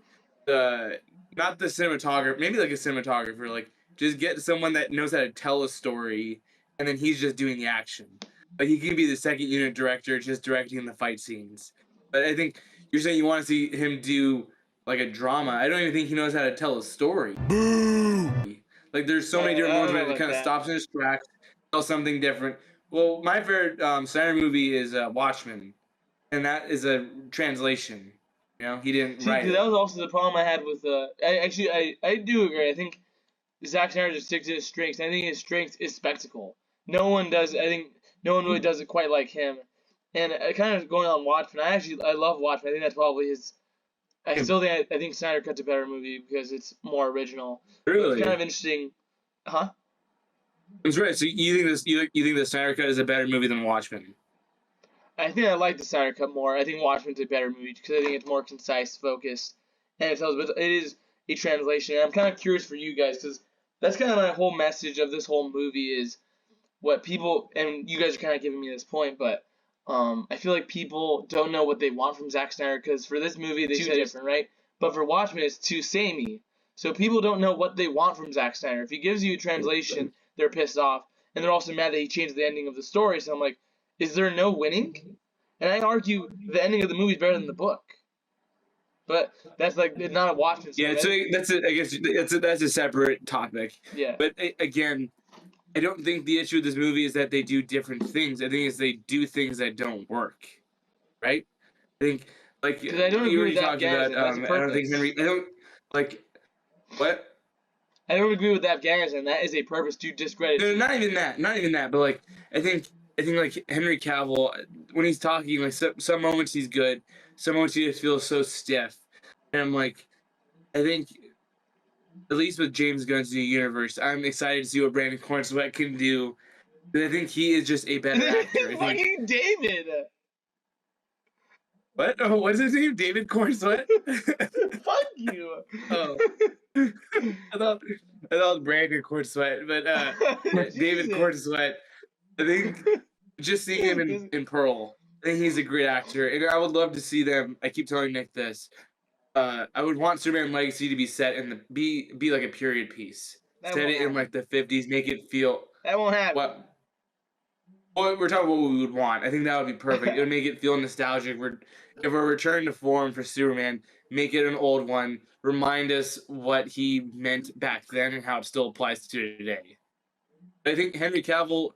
the not the cinematographer, maybe like a cinematographer. Like just get someone that knows how to tell a story, and then he's just doing the action. Like he can be the second unit director, just directing the fight scenes. But I think you're saying you want to see him do like a drama. I don't even think he knows how to tell a story. Like there's so many different moments where it kind of stops in his tracks, tells something different. Well, my favorite Snyder movie is Watchmen, and that is a translation. You know, he didn't write that it. was also the problem I had with. I do agree. I think Zack Snyder just sticks to his strengths. I think his strength is spectacle. No one does. I think no one really does it quite like him. And kind of going on Watchmen. I love Watchmen. I think that's probably his. I still think I think Snyder Cut's a better movie because it's more original. Really? It's kind of interesting, huh? That's right. So you think this? You think the Snyder Cut is a better movie than Watchmen? I think I like the Snyder Cut more. I think Watchmen's a better movie because I think it's more concise, focused, and it tells. But it is a translation. And I'm kind of curious for you guys because that's kind of my whole message of this whole movie is what people and you guys are kind of giving me this point, but I feel like people don't know what they want from Zack Snyder because for this movie they said different, right? But for Watchmen it's too samey. So people don't know what they want from Zack Snyder. If he gives you a translation, they're pissed off, and they're also mad that he changed the ending of the story. So I'm like, is there no winning? And I argue the ending of the movie is better than the book. But that's like it's not a Watchmen story. Yeah, so I guess that's a separate topic. Yeah. But again, I don't think the issue with this movie is that they do different things. I think it's they do things that don't work, right? I think like because I don't you agree already with that talked about. I don't think Henry. I don't like what. I don't agree with Afghanistan. That is a purpose to discredit. No, not even that. Not even that. But like, I think like Henry Cavill when he's talking, like some moments he's good, some moments he just feels so stiff, and I'm like, I think at least with James Gunn's new universe, I'm excited to see what Brandon Cornsweet can do. But I think he is just a better actor. I think. Fucking David. What? Oh, what's his name? David Cornsweet? Fuck you. Oh. I thought it was Brandon Cornsweet, but David Cornsweet. I think just seeing him in Pearl, I think he's a great actor, and I would love to see them. I keep telling Nick this. I would want Superman Legacy to be set in be like a period piece. That Set won't it in happen. like the 50s, make it feel That won't happen. what we're talking about. What we would want. I think that would be perfect. It would make it feel nostalgic. If we're returning to form for Superman, make it an old one. Remind us what he meant back then and how it still applies to today. I think Henry Cavill,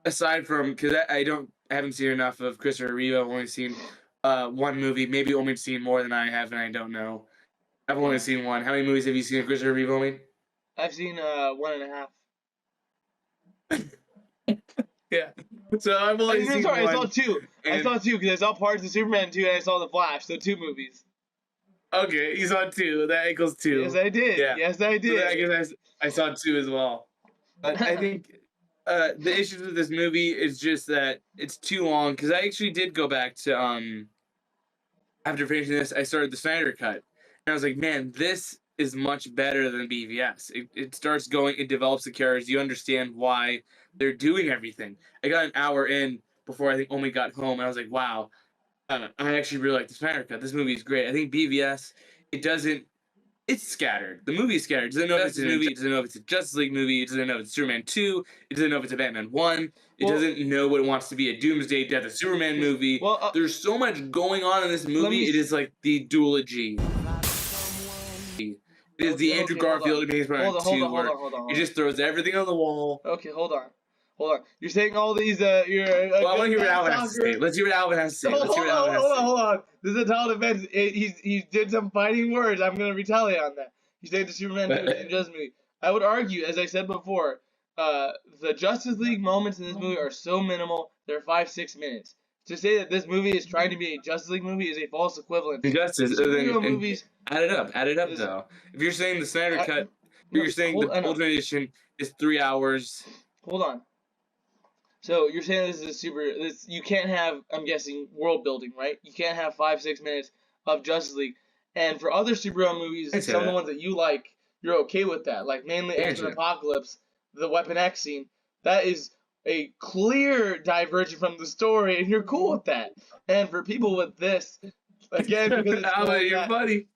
aside from because I haven't seen enough of Christopher Reeve. I've only seen one movie, maybe only seen more than I have, and I don't know. I've only seen one. How many movies have you seen of Christopher Reeve, only? I've seen 1.5. Yeah. So I've only seen one. I saw 2. I saw 2 because I saw parts of Superman 2 and I saw The Flash. So 2 movies. Okay, you saw 2. That equals 2. Yes, I did. Yeah. Yes, I did. So I guess I saw 2 as well. But I think the issues with this movie is just that it's too long. Because I actually did go back to after finishing this, I started the Snyder Cut, and I was like, man, this is much better than BVS. It starts going, it develops the characters. You understand why they're doing everything. I got an hour in before I think Omi got home, and I was like, wow, I actually really like the Snyder Cut. This movie is great. I think BVS, it doesn't. It's scattered. The movie is scattered. It doesn't know if it's a movie. It doesn't know if it's a Justice League movie. It doesn't know if it's Superman 2. It doesn't know if it's a Batman 1. It doesn't know what it wants to be, a Doomsday Death of Superman movie. Well, there's so much going on in this movie. It is like the duology. It is the Andrew Garfield and James Bond 2 where it just throws everything on the wall. Okay, hold on. You're saying all these, Well, I want to hear what Alvin has to say. Let's hear what Alvin has to say. Hold on. This is a total defense. He did some fighting words. I'm going to retaliate on that. He said the Superman movie and Justice movie. I would argue, as I said before, the Justice League moments in this movie are so minimal. They're 5-6 minutes. To say that this movie is trying to be a Justice League movie is a false equivalent. Justice, movies. Add it up though. If you're saying the Snyder Cut, you're saying the Ultimate Edition is 3 hours. Hold on. So you're saying this is you can't have, I'm guessing, world building, right? You can't have 5-6 minutes of Justice League. And for other superhero movies, some of the ones that you like, you're okay with that. Like mainly X-Men Apocalypse, the Weapon X scene. That is a clear diversion from the story, and you're cool with that. And for people with this, again, because it's funny.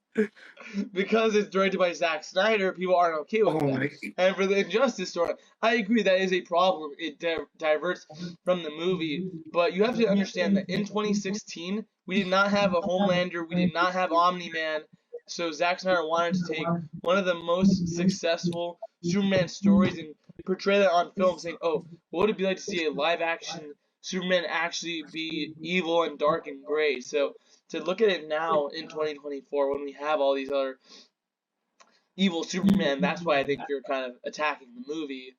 Because it's directed by Zack Snyder, people aren't okay with that. And for the Injustice story, I agree that is a problem. It diverts from the movie. But you have to understand that in 2016, we did not have a Homelander. We did not have Omni-Man. So Zack Snyder wanted to take one of the most successful Superman stories and portray that on film, saying, oh, what would it be like to see a live-action Superman actually be evil and dark and gray? So to look at it now in 2024 when we have all these other evil Superman, that's why I think you're kind of attacking the movie.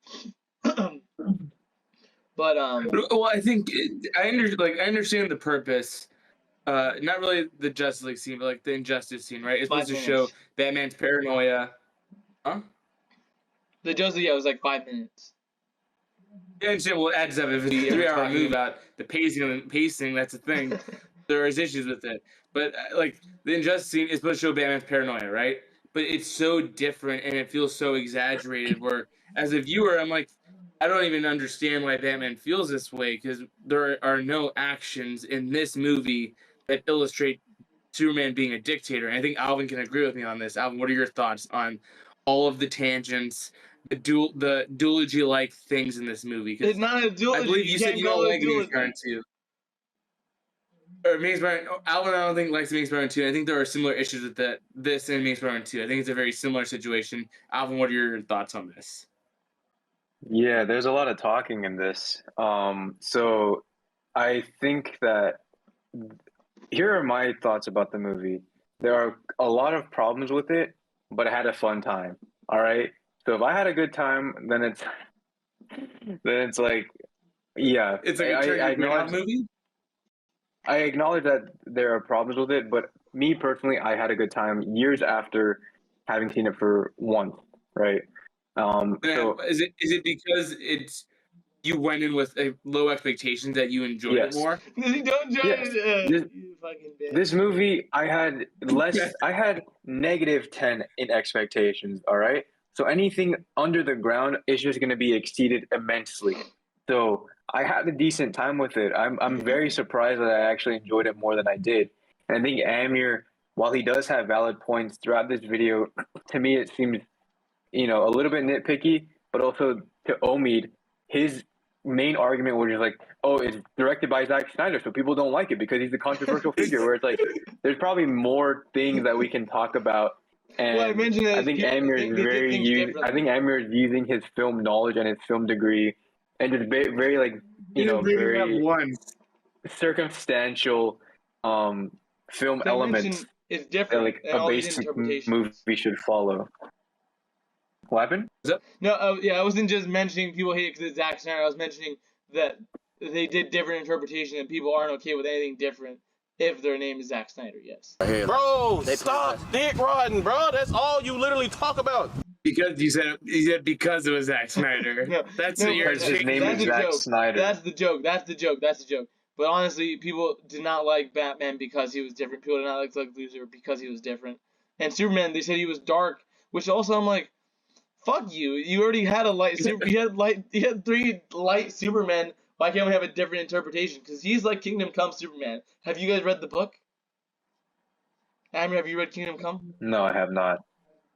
But well, I think I understand the purpose. Not really the Justice League scene, but like the Injustice scene, right? It's supposed to show Batman's paranoia. Huh? The Justice League, it was like 5 minutes. Yeah, I understand. Well, it adds up. If it's a 3-hour movie about the pacing, that's a thing. There is issues with it. But like the Injustice scene is supposed to show Batman's paranoia, right? But it's so different and it feels so exaggerated where as a viewer, I'm like, I don't even understand why Batman feels this way because there are no actions in this movie that illustrate Superman being a dictator. And I think Alvin can agree with me on this. Alvin, what are your thoughts on all of the tangents, the duology-like things in this movie? It's not a duology. I believe you said you don't like Amazing Spider-Man 2. Or Amazing Spider-Man, Alvin, I don't think likes Amazing Spider-Man 2. I think there are similar issues with this and Amazing Spider-Man 2. I think it's a very similar situation. Alvin, what are your thoughts on this? Yeah, there's a lot of talking in this. So I think that here are my thoughts about the movie. There are a lot of problems with it, but I had a fun time. All right. So if I had a good time, then it's like, yeah. It's like I acknowledge movie. I acknowledge that there are problems with it, but me personally, I had a good time years after having seen it for once, right? So is it because you went in with a low expectations that you enjoyed it more? Don't join it. You fucking bitch. This movie, I had -10 in expectations. All right, so anything under the ground is just going to be exceeded immensely. So I had a decent time with it. I'm very surprised that I actually enjoyed it more than I did. And I think Amir, while he does have valid points throughout this video, to me it seems, a little bit nitpicky, but also to Omid, his main argument was just like, oh, it's directed by Zack Snyder, so people don't like it because he's a controversial figure, where it's like, there's probably more things that we can talk about. And well, I think Amir is using his film knowledge and his film degree and just very like, very circumstantial film elements is different, like a basic movie should follow. What happened? No, I wasn't just mentioning people hate it because it's Zack Snyder. I was mentioning that they did different interpretation and people aren't okay with anything different if their name is Zack Snyder, yes. Bro, stop dick riding, bro. That's all you literally talk about. Because you said because it was Zack Snyder. No, That's no, what you're Because his saying. name That's is a Zack joke. Snyder. That's the joke. That's the joke. That's the joke. But honestly, people did not like Batman because he was different. People did not like Lex Luthor because he was different. And Superman, they said he was dark, which also I'm like, fuck you. You already had a light. You had 3 light Supermen. Why can't we have a different interpretation? Because he's like Kingdom Come Superman. Have you guys read the book? Amir, have you read Kingdom Come? No, I have not.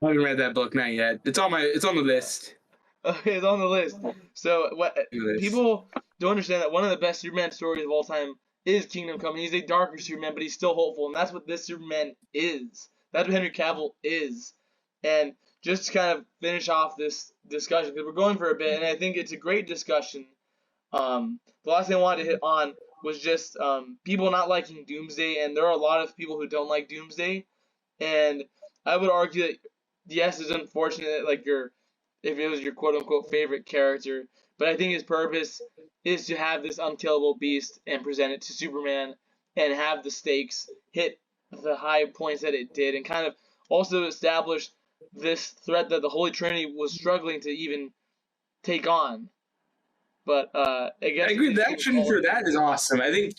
I haven't read that book, not yet. It's on the list. Okay, it's on the list. So what people don't understand that one of the best Superman stories of all time is Kingdom Come. He's a darker Superman, but he's still hopeful, and that's what this Superman is. That's what Henry Cavill is. And just to kind of finish off this discussion, because we're going for a bit, and I think it's a great discussion. The last thing I wanted to hit on was just people not liking Doomsday, and there are a lot of people who don't like Doomsday, and I would argue that yes, it's unfortunate that like if it was your quote unquote favorite character, but I think his purpose is to have this unkillable beast and present it to Superman and have the stakes hit the high points that it did, and kind of also establish this threat that the Holy Trinity was struggling to even take on. But I guess I agree. The action for that is awesome. I think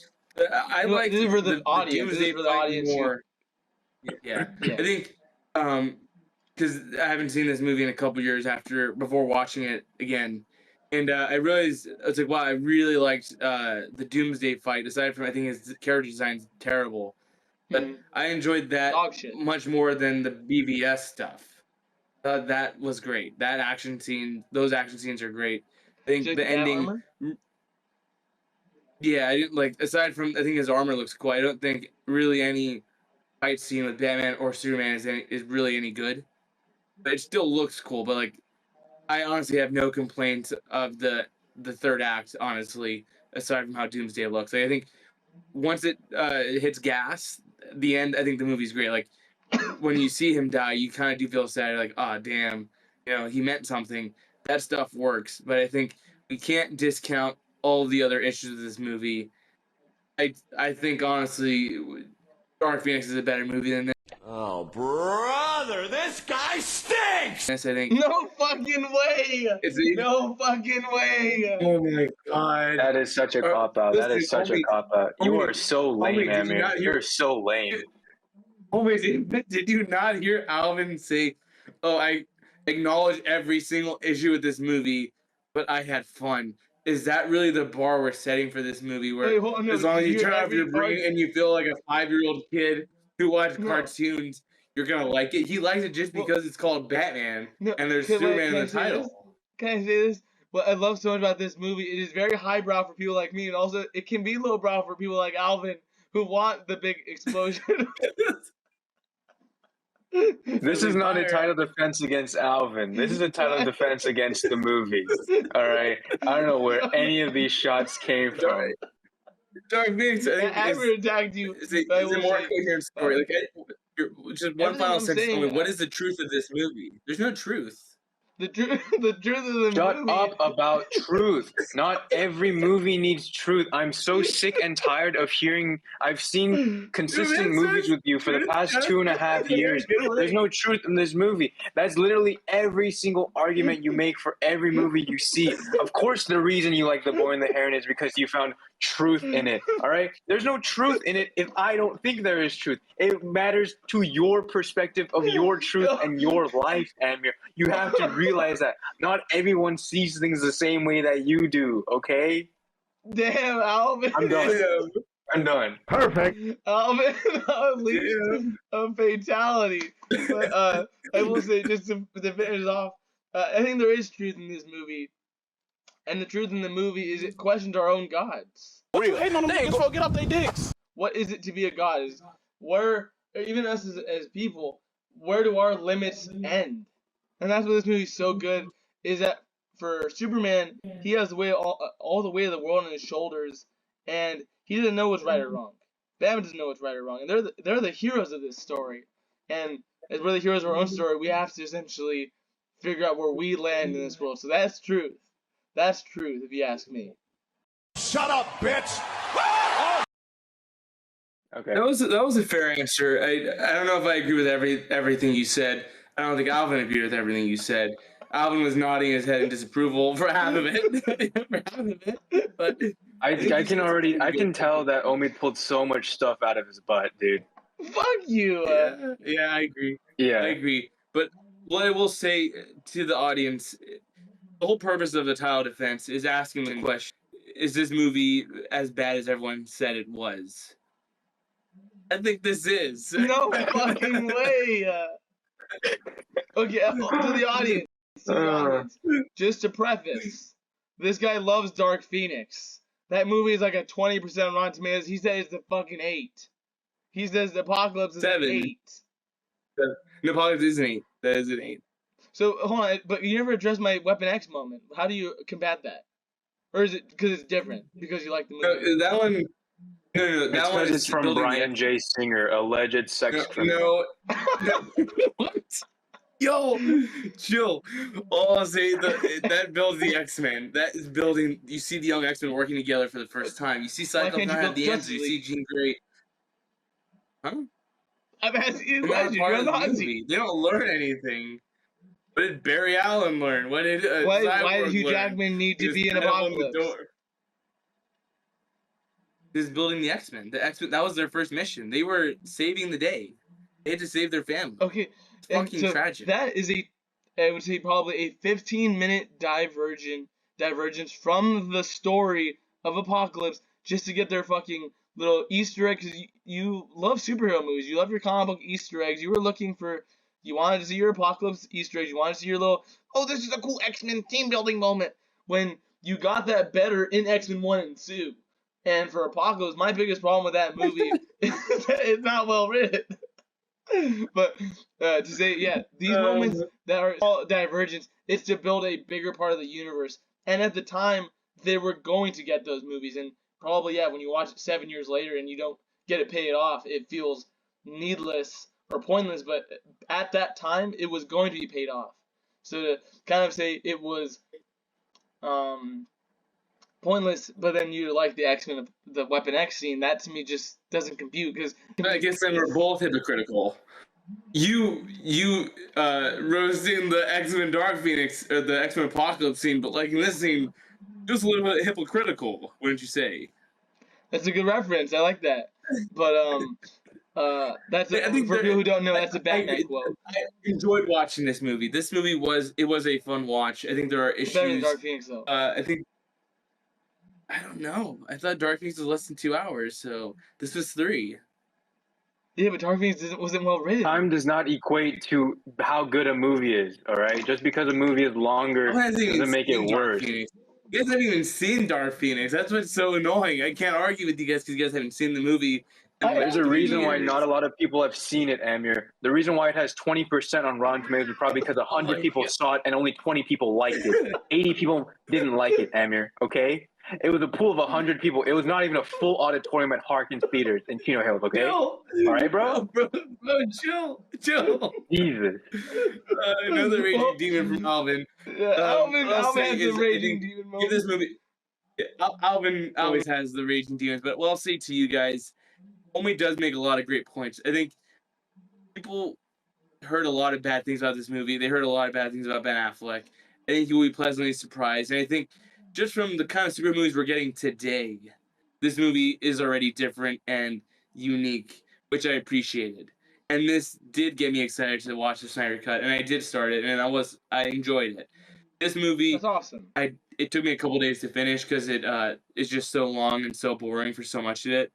I like this is for the the audience. This Doomsday is for the fight audience more. Yeah, Yeah. I think because I haven't seen this movie in a couple years before watching it again, and I realized I was like, wow, I really liked the Doomsday fight. Aside from I think his character design's terrible, but I enjoyed that Dog shit. much more than the BVS stuff. That was great. Those action scenes are great. I think Did you like the the bat ending. armor? Yeah, I didn't like. Aside from, I think his armor looks cool. I don't think really any fight scene with Batman or Superman is really any good. But it still looks cool. But like, I honestly have no complaints of the third act. Honestly, aside from how Doomsday looks, like, I think once it hits gas, the end. I think the movie's great. Like when you see him die, you kind of do feel sad. You're like, oh damn, he meant something. That stuff works. But I think we can't discount all the other issues of this movie. I think honestly, Dark Phoenix is a better movie than this. Oh, brother, this guy stinks! I think No fucking way! No fucking way! Oh my god, That is such a cop out. That is such a cop out. You are so lame, Amir. You're so lame. Did you not hear Alvin say, "Oh, I acknowledge every single issue with this movie, but I had fun"? Is that really the bar we're setting for this movie? Where Wait, hold on, no, as long as you you're turn off your brain and you feel like a 5-year-old kid who watched cartoons, you're gonna like it. He likes it just because it's called Batman and there's Superman in the title. Can I say this? What I love so much about this movie, it is very highbrow for people like me, and also it can be lowbrow for people like Alvin who want the big explosion. This is not a title defense against Alvin. This is a title defense against the movie. All right. I don't know where any of these shots came from. Dark Phoenix, I think, Amber attacked you. is a more coherent story. Like, just one final sentence. Tell me, what is the truth of this movie? There's no truth. The truth of the movie. Shut up about truth. Not every movie needs truth. I'm so sick and tired of hearing. I've seen consistent movies with you for the past 2.5 years. There's no truth in this movie. That's literally every single argument you make for every movie you see. Of course, the reason you like The Boy and the Heron is because you found truth in it. All right? There's no truth in it if I don't think there is truth. It matters to your perspective of your truth and your life, Amir. You have to realize that not everyone sees things the same way that you do, okay? Damn, Alvin. I'm done. I'm done. Perfect. Alvin unleashed a fatality. But I will say, just to finish off, I think there is truth in this movie. And the truth in the movie is it questions our own gods. What you hating on them niggas for? Get off their dicks. What is it to be a god? Is where, even us as people, where do our limits end? And that's what this movie's so good, is that for Superman, he has all the weight of the world on his shoulders, and he doesn't know what's right or wrong. Batman doesn't know what's right or wrong, and they're the heroes of this story. And as we're the heroes of our own story, we have to essentially figure out where we land in this world. So that's truth. That's truth, if you ask me. Shut up, bitch! Okay. That was a fair answer. I don't know if I agree with everything you said. I don't think Alvin agreed with everything you said. Alvin was nodding his head in disapproval for half of it. For half of it. But I think you said some pretty I good can tell things. that Omid pulled so much stuff out of his butt, dude. Fuck you. Yeah, I agree. I Yeah. agree. But what I will say to the audience, the whole purpose of the title defense is asking the question: is this movie as bad as everyone said it was? I think this is. No fucking way. Okay, to the audience, just to preface, this guy loves Dark Phoenix. That movie is like a 20% on Rotten Tomatoes. He says it's a fucking 8. He says the Apocalypse is 7. an 8. Napoleon is an 8. That is an 8. So hold on, but you never addressed my Weapon X moment. How do you combat that? Or is it because it's different? Because you like the movie? No, that one. No, It's that one because is it's from building Brian the. J. Singer, alleged sex criminal. No. What? Yo, chill. All I'll say that builds the X-Men. That is building. You see the young X-Men working together for the first time. You see Why Cyclops can't you not have build the answer. Justice You see League? Jean Grey. Huh? I'm asking you a They're not question. part You're a of the Nazi. movie. They don't learn anything. What did Barry Allen learn? What did Why Cyborg did Hugh learn? Jackman need He to was be in kind of on the Apocalypse? door. Is building the X-Men. The X-Men, that was their first mission. They were saving the day. They had to save their family. Okay, It's and fucking so tragic. that is I would say probably a 15-minute divergence from the story of Apocalypse just to get their fucking little Easter egg. Because you love superhero movies, you love your comic book Easter eggs. You were looking for, you wanted to see your Apocalypse Easter eggs. You wanted to see your little, oh, this is a cool X-Men team building moment. When you got that better in X-Men 1 and 2. And for Apocalypse, my biggest problem with that movie is that it's not well written. But to say, yeah, these moments that are all divergence, it's to build a bigger part of the universe. And at the time, they were going to get those movies. And probably, yeah, when you watch it 7 years later and you don't get it paid off, it feels needless or pointless. But at that time, it was going to be paid off. So to kind of say it was pointless, but then you like the X-Men, the Weapon X scene, that to me just doesn't compute. Because I guess then we're both hypocritical. You roasting the X-Men Dark Phoenix or the X-Men Apocalypse scene, but like in this scene, just a little bit hypocritical, wouldn't you say? that's a good reference. I like that. But that's I think for people who don't know, I, that's a Batman I, quote. I enjoyed watching this movie. This movie was a fun watch. I think there are It's better than issues. Dark Phoenix though. I don't know. I thought Dark Phoenix was less than 2 hours, so this was 3. Yeah, but Dark Phoenix wasn't well written. Time does not equate to how good a movie is, all right? Just because a movie is longer doesn't make it worse. Phoenix. You guys haven't even seen Dark Phoenix. That's what's so annoying. I can't argue with you guys because you guys haven't seen the movie. There's a 3 reason why years. not a lot of people have seen it, Amir. The reason why it has 20% on Rotten Tomatoes is probably because 100 people saw it and only 20 people liked it. 80 people didn't like it, Amir, okay? It was a pool of 100 people. It was not even a full auditorium at Harkins Theaters in Chino Hills, okay? Chill. All right, bro? Bro, chill. Jesus. Another raging demon from Alvin. Yeah, Alvin has the raging demon Give moment. this movie. Alvin always has the raging demons, but what I'll say to you guys, Homie does make a lot of great points. I think people heard a lot of bad things about this movie. They heard a lot of bad things about Ben Affleck. I think you will be pleasantly surprised. And I think just from the kind of super movies we're getting today, this movie is already different and unique, which I appreciated. And this did get me excited to watch the Snyder Cut, and I did start it, and I enjoyed it. This movie, That's awesome. it took me a couple days to finish because it is just so long and so boring for so much of it.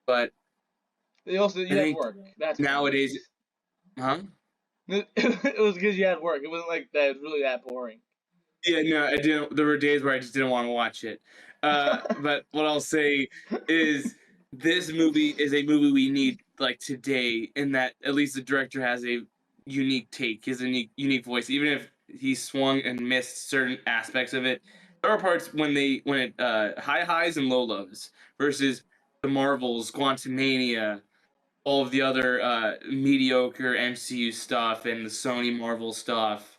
But You had think work. That's nowadays, huh? It was because you had work. It wasn't like that. It was really that boring. Yeah, no, I didn't. There were days where I just didn't want to watch it. But what I'll say is, this movie is a movie we need like today, in that at least the director has a unique take, his unique voice. Even if he swung and missed certain aspects of it, there are parts when it high highs and low lows versus the Marvels, Quantumania, all of the other mediocre MCU stuff and the Sony Marvel stuff.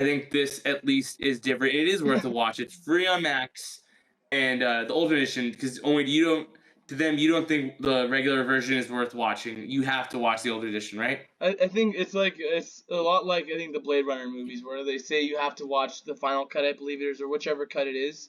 I think this at least is different. It is worth a watch. It's free on Max, and the Ultimate Edition, because only to them, you don't think the regular version is worth watching. You have to watch the older edition, right? I think it's a lot like I think the Blade Runner movies where they say you have to watch the final cut, I believe it is, or whichever cut it is.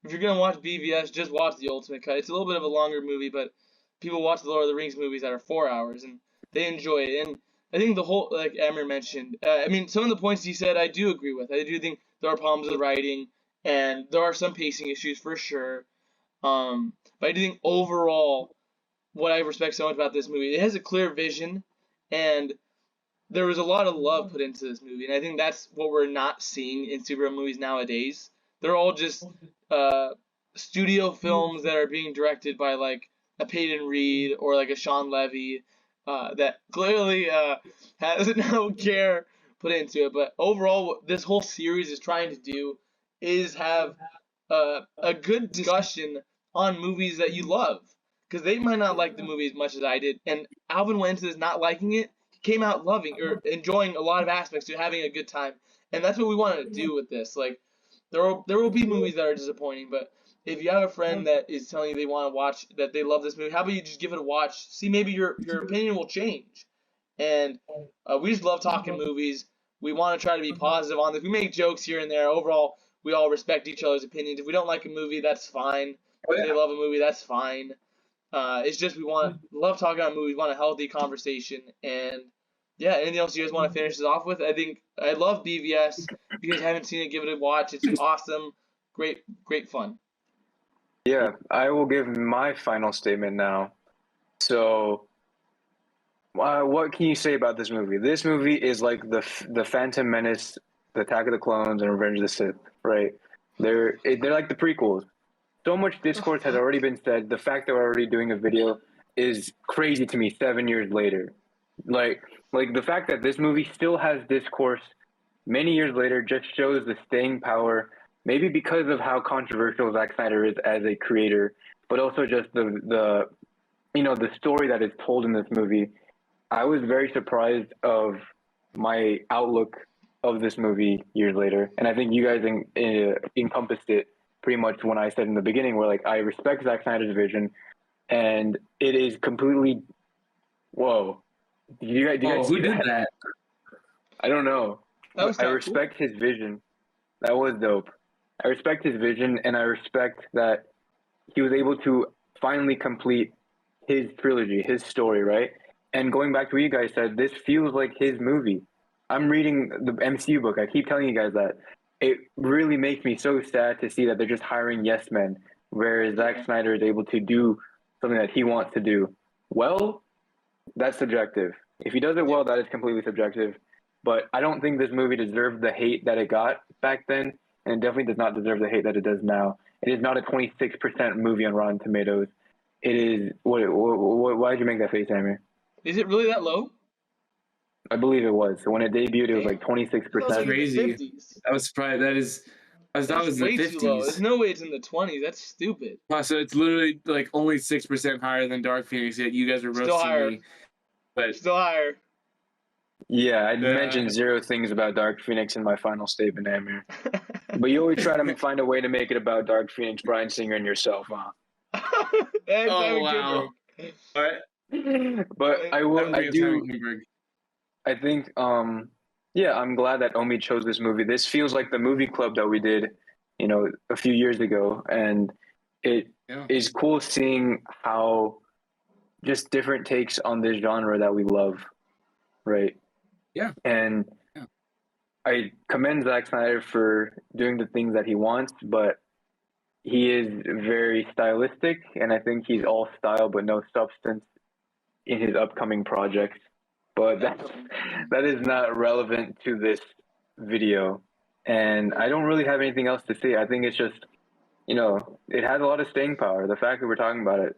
If you're gonna watch BVS, just watch the ultimate cut. It's a little bit of a longer movie, but people watch the Lord of the Rings movies that are 4 hours and they enjoy it. And I think the whole, like Amir mentioned, I mean, some of the points he said I do agree with. I do think there are problems with writing and there are some pacing issues for sure. But I do think overall, what I respect so much about this movie, it has a clear vision, and there was a lot of love put into this movie, and I think that's what we're not seeing in superhero movies nowadays. They're all just studio films that are being directed by like a Peyton Reed or like a Sean Levy that clearly has no care put into it. But overall, what this whole series is trying to do is have a good discussion on movies that you love. Because they might not like the movie as much as I did. And Alvin went into this not liking it. He came out loving or enjoying a lot of aspects to having a good time. And that's what we wanted to do with this. Like, there will be movies that are disappointing, but if you have a friend that is telling you they want to watch, that they love this movie, how about you just give it a watch? See, maybe your opinion will change. And we just love talking movies. We want to try to be positive on this. We make jokes here and there. Overall, we all respect each other's opinions. If we don't like a movie, that's fine. If they love a movie, that's fine. It's just we love talking about movies. We want a healthy conversation. And yeah, anything else you guys want to finish this off with? I think I love BVS. If you guys haven't seen it, give it a watch. It's awesome. Great fun. Yeah, I will give my final statement now. So, what can you say about this movie? This movie is like the Phantom Menace, the Attack of the Clones, and Revenge of the Sith, right? They're like the prequels. So much discourse has already been said. The fact that we're already doing a video is crazy to me 7 years later. Like the fact that this movie still has discourse many years later just shows the staying power, maybe because of how controversial Zack Snyder is as a creator, but also just the story that is told in this movie. I was very surprised of my outlook of this movie years later, and I think you guys encompassed it pretty much when I said in the beginning, where like I respect Zack Snyder's vision, and it is completely. Whoa! Do you guys who see did that? I don't know. That was I kinda respect his vision. That was dope. I respect his vision, and I respect that he was able to finally complete his trilogy, his story, right? And going back to what you guys said, this feels like his movie. I'm reading the MCU book. I keep telling you guys that. It really makes me so sad to see that they're just hiring yes men, whereas Zack Snyder is able to do something that he wants to do. Well, that's subjective. If he does it well, that is completely subjective. But I don't think this movie deserved the hate that it got back then, and it definitely does not deserve the hate that it does now. It is not a 26% movie on Rotten Tomatoes. It is. Why did you make that face, Amir? Is it really that low? I believe it was. So when it debuted, it was like 26%. That's Crazy. 50s. I was surprised. I thought it was in way the too low. 50s. There's no way it's in the 20s. That's stupid. Wow, so it's literally like only 6% higher than Dark Phoenix. Yet you guys are Still roasting higher. me. But Still higher. Yeah, I mentioned 0 things about Dark Phoenix in my final statement, Amir. But you always try to find a way to make it about Dark Phoenix, Bryan Singer, and yourself, huh? oh wow! All right. But I do. Kubrick. I think, yeah, I'm glad that Omi chose this movie. This feels like the movie club that we did, a few years ago, and it is cool seeing how just different takes on this genre that we love, right? Yeah. And I commend Zack Snyder for doing the things that he wants, but he is very stylistic, and I think he's all style but no substance in his upcoming projects. But that is not relevant to this video, and I don't really have anything else to say. I think it's just, it has a lot of staying power. The fact that we're talking about it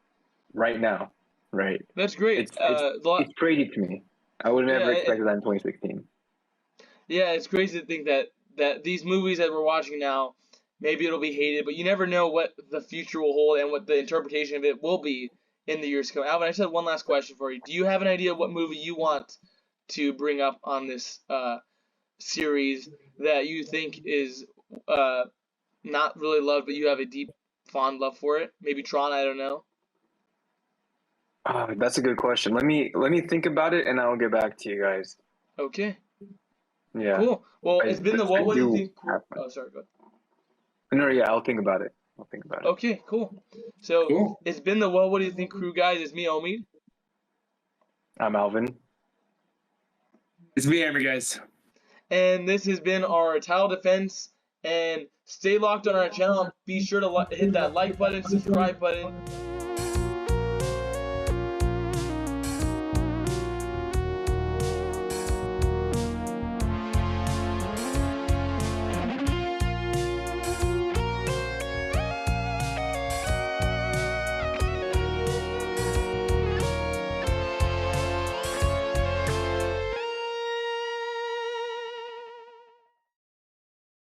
right now, right? That's great. It's crazy to me. I would have never expected that in 2016. Yeah, it's crazy to think that these movies that we're watching now, maybe it'll be hated, but you never know what the future will hold and what the interpretation of it will be in the years to come. Alvin, I just have one last question for you. Do you have an idea of what movie you want to bring up on this series that you think is not really loved, but you have a deep, fond love for it? Maybe Tron, I don't know. That's a good question. Let me think about it, and I'll get back to you guys. Okay. Yeah. Cool. Well, it's been the I what do you do think? have one. Oh, sorry. Go ahead. No, yeah, I'll think about it. Okay, cool. So Cool. it's been the what do you think crew, guys. It's me, Omid. I'm Alvin. It's me, Amber, guys. And this has been our title defense. And stay locked on our channel. Be sure to hit that like button, subscribe button,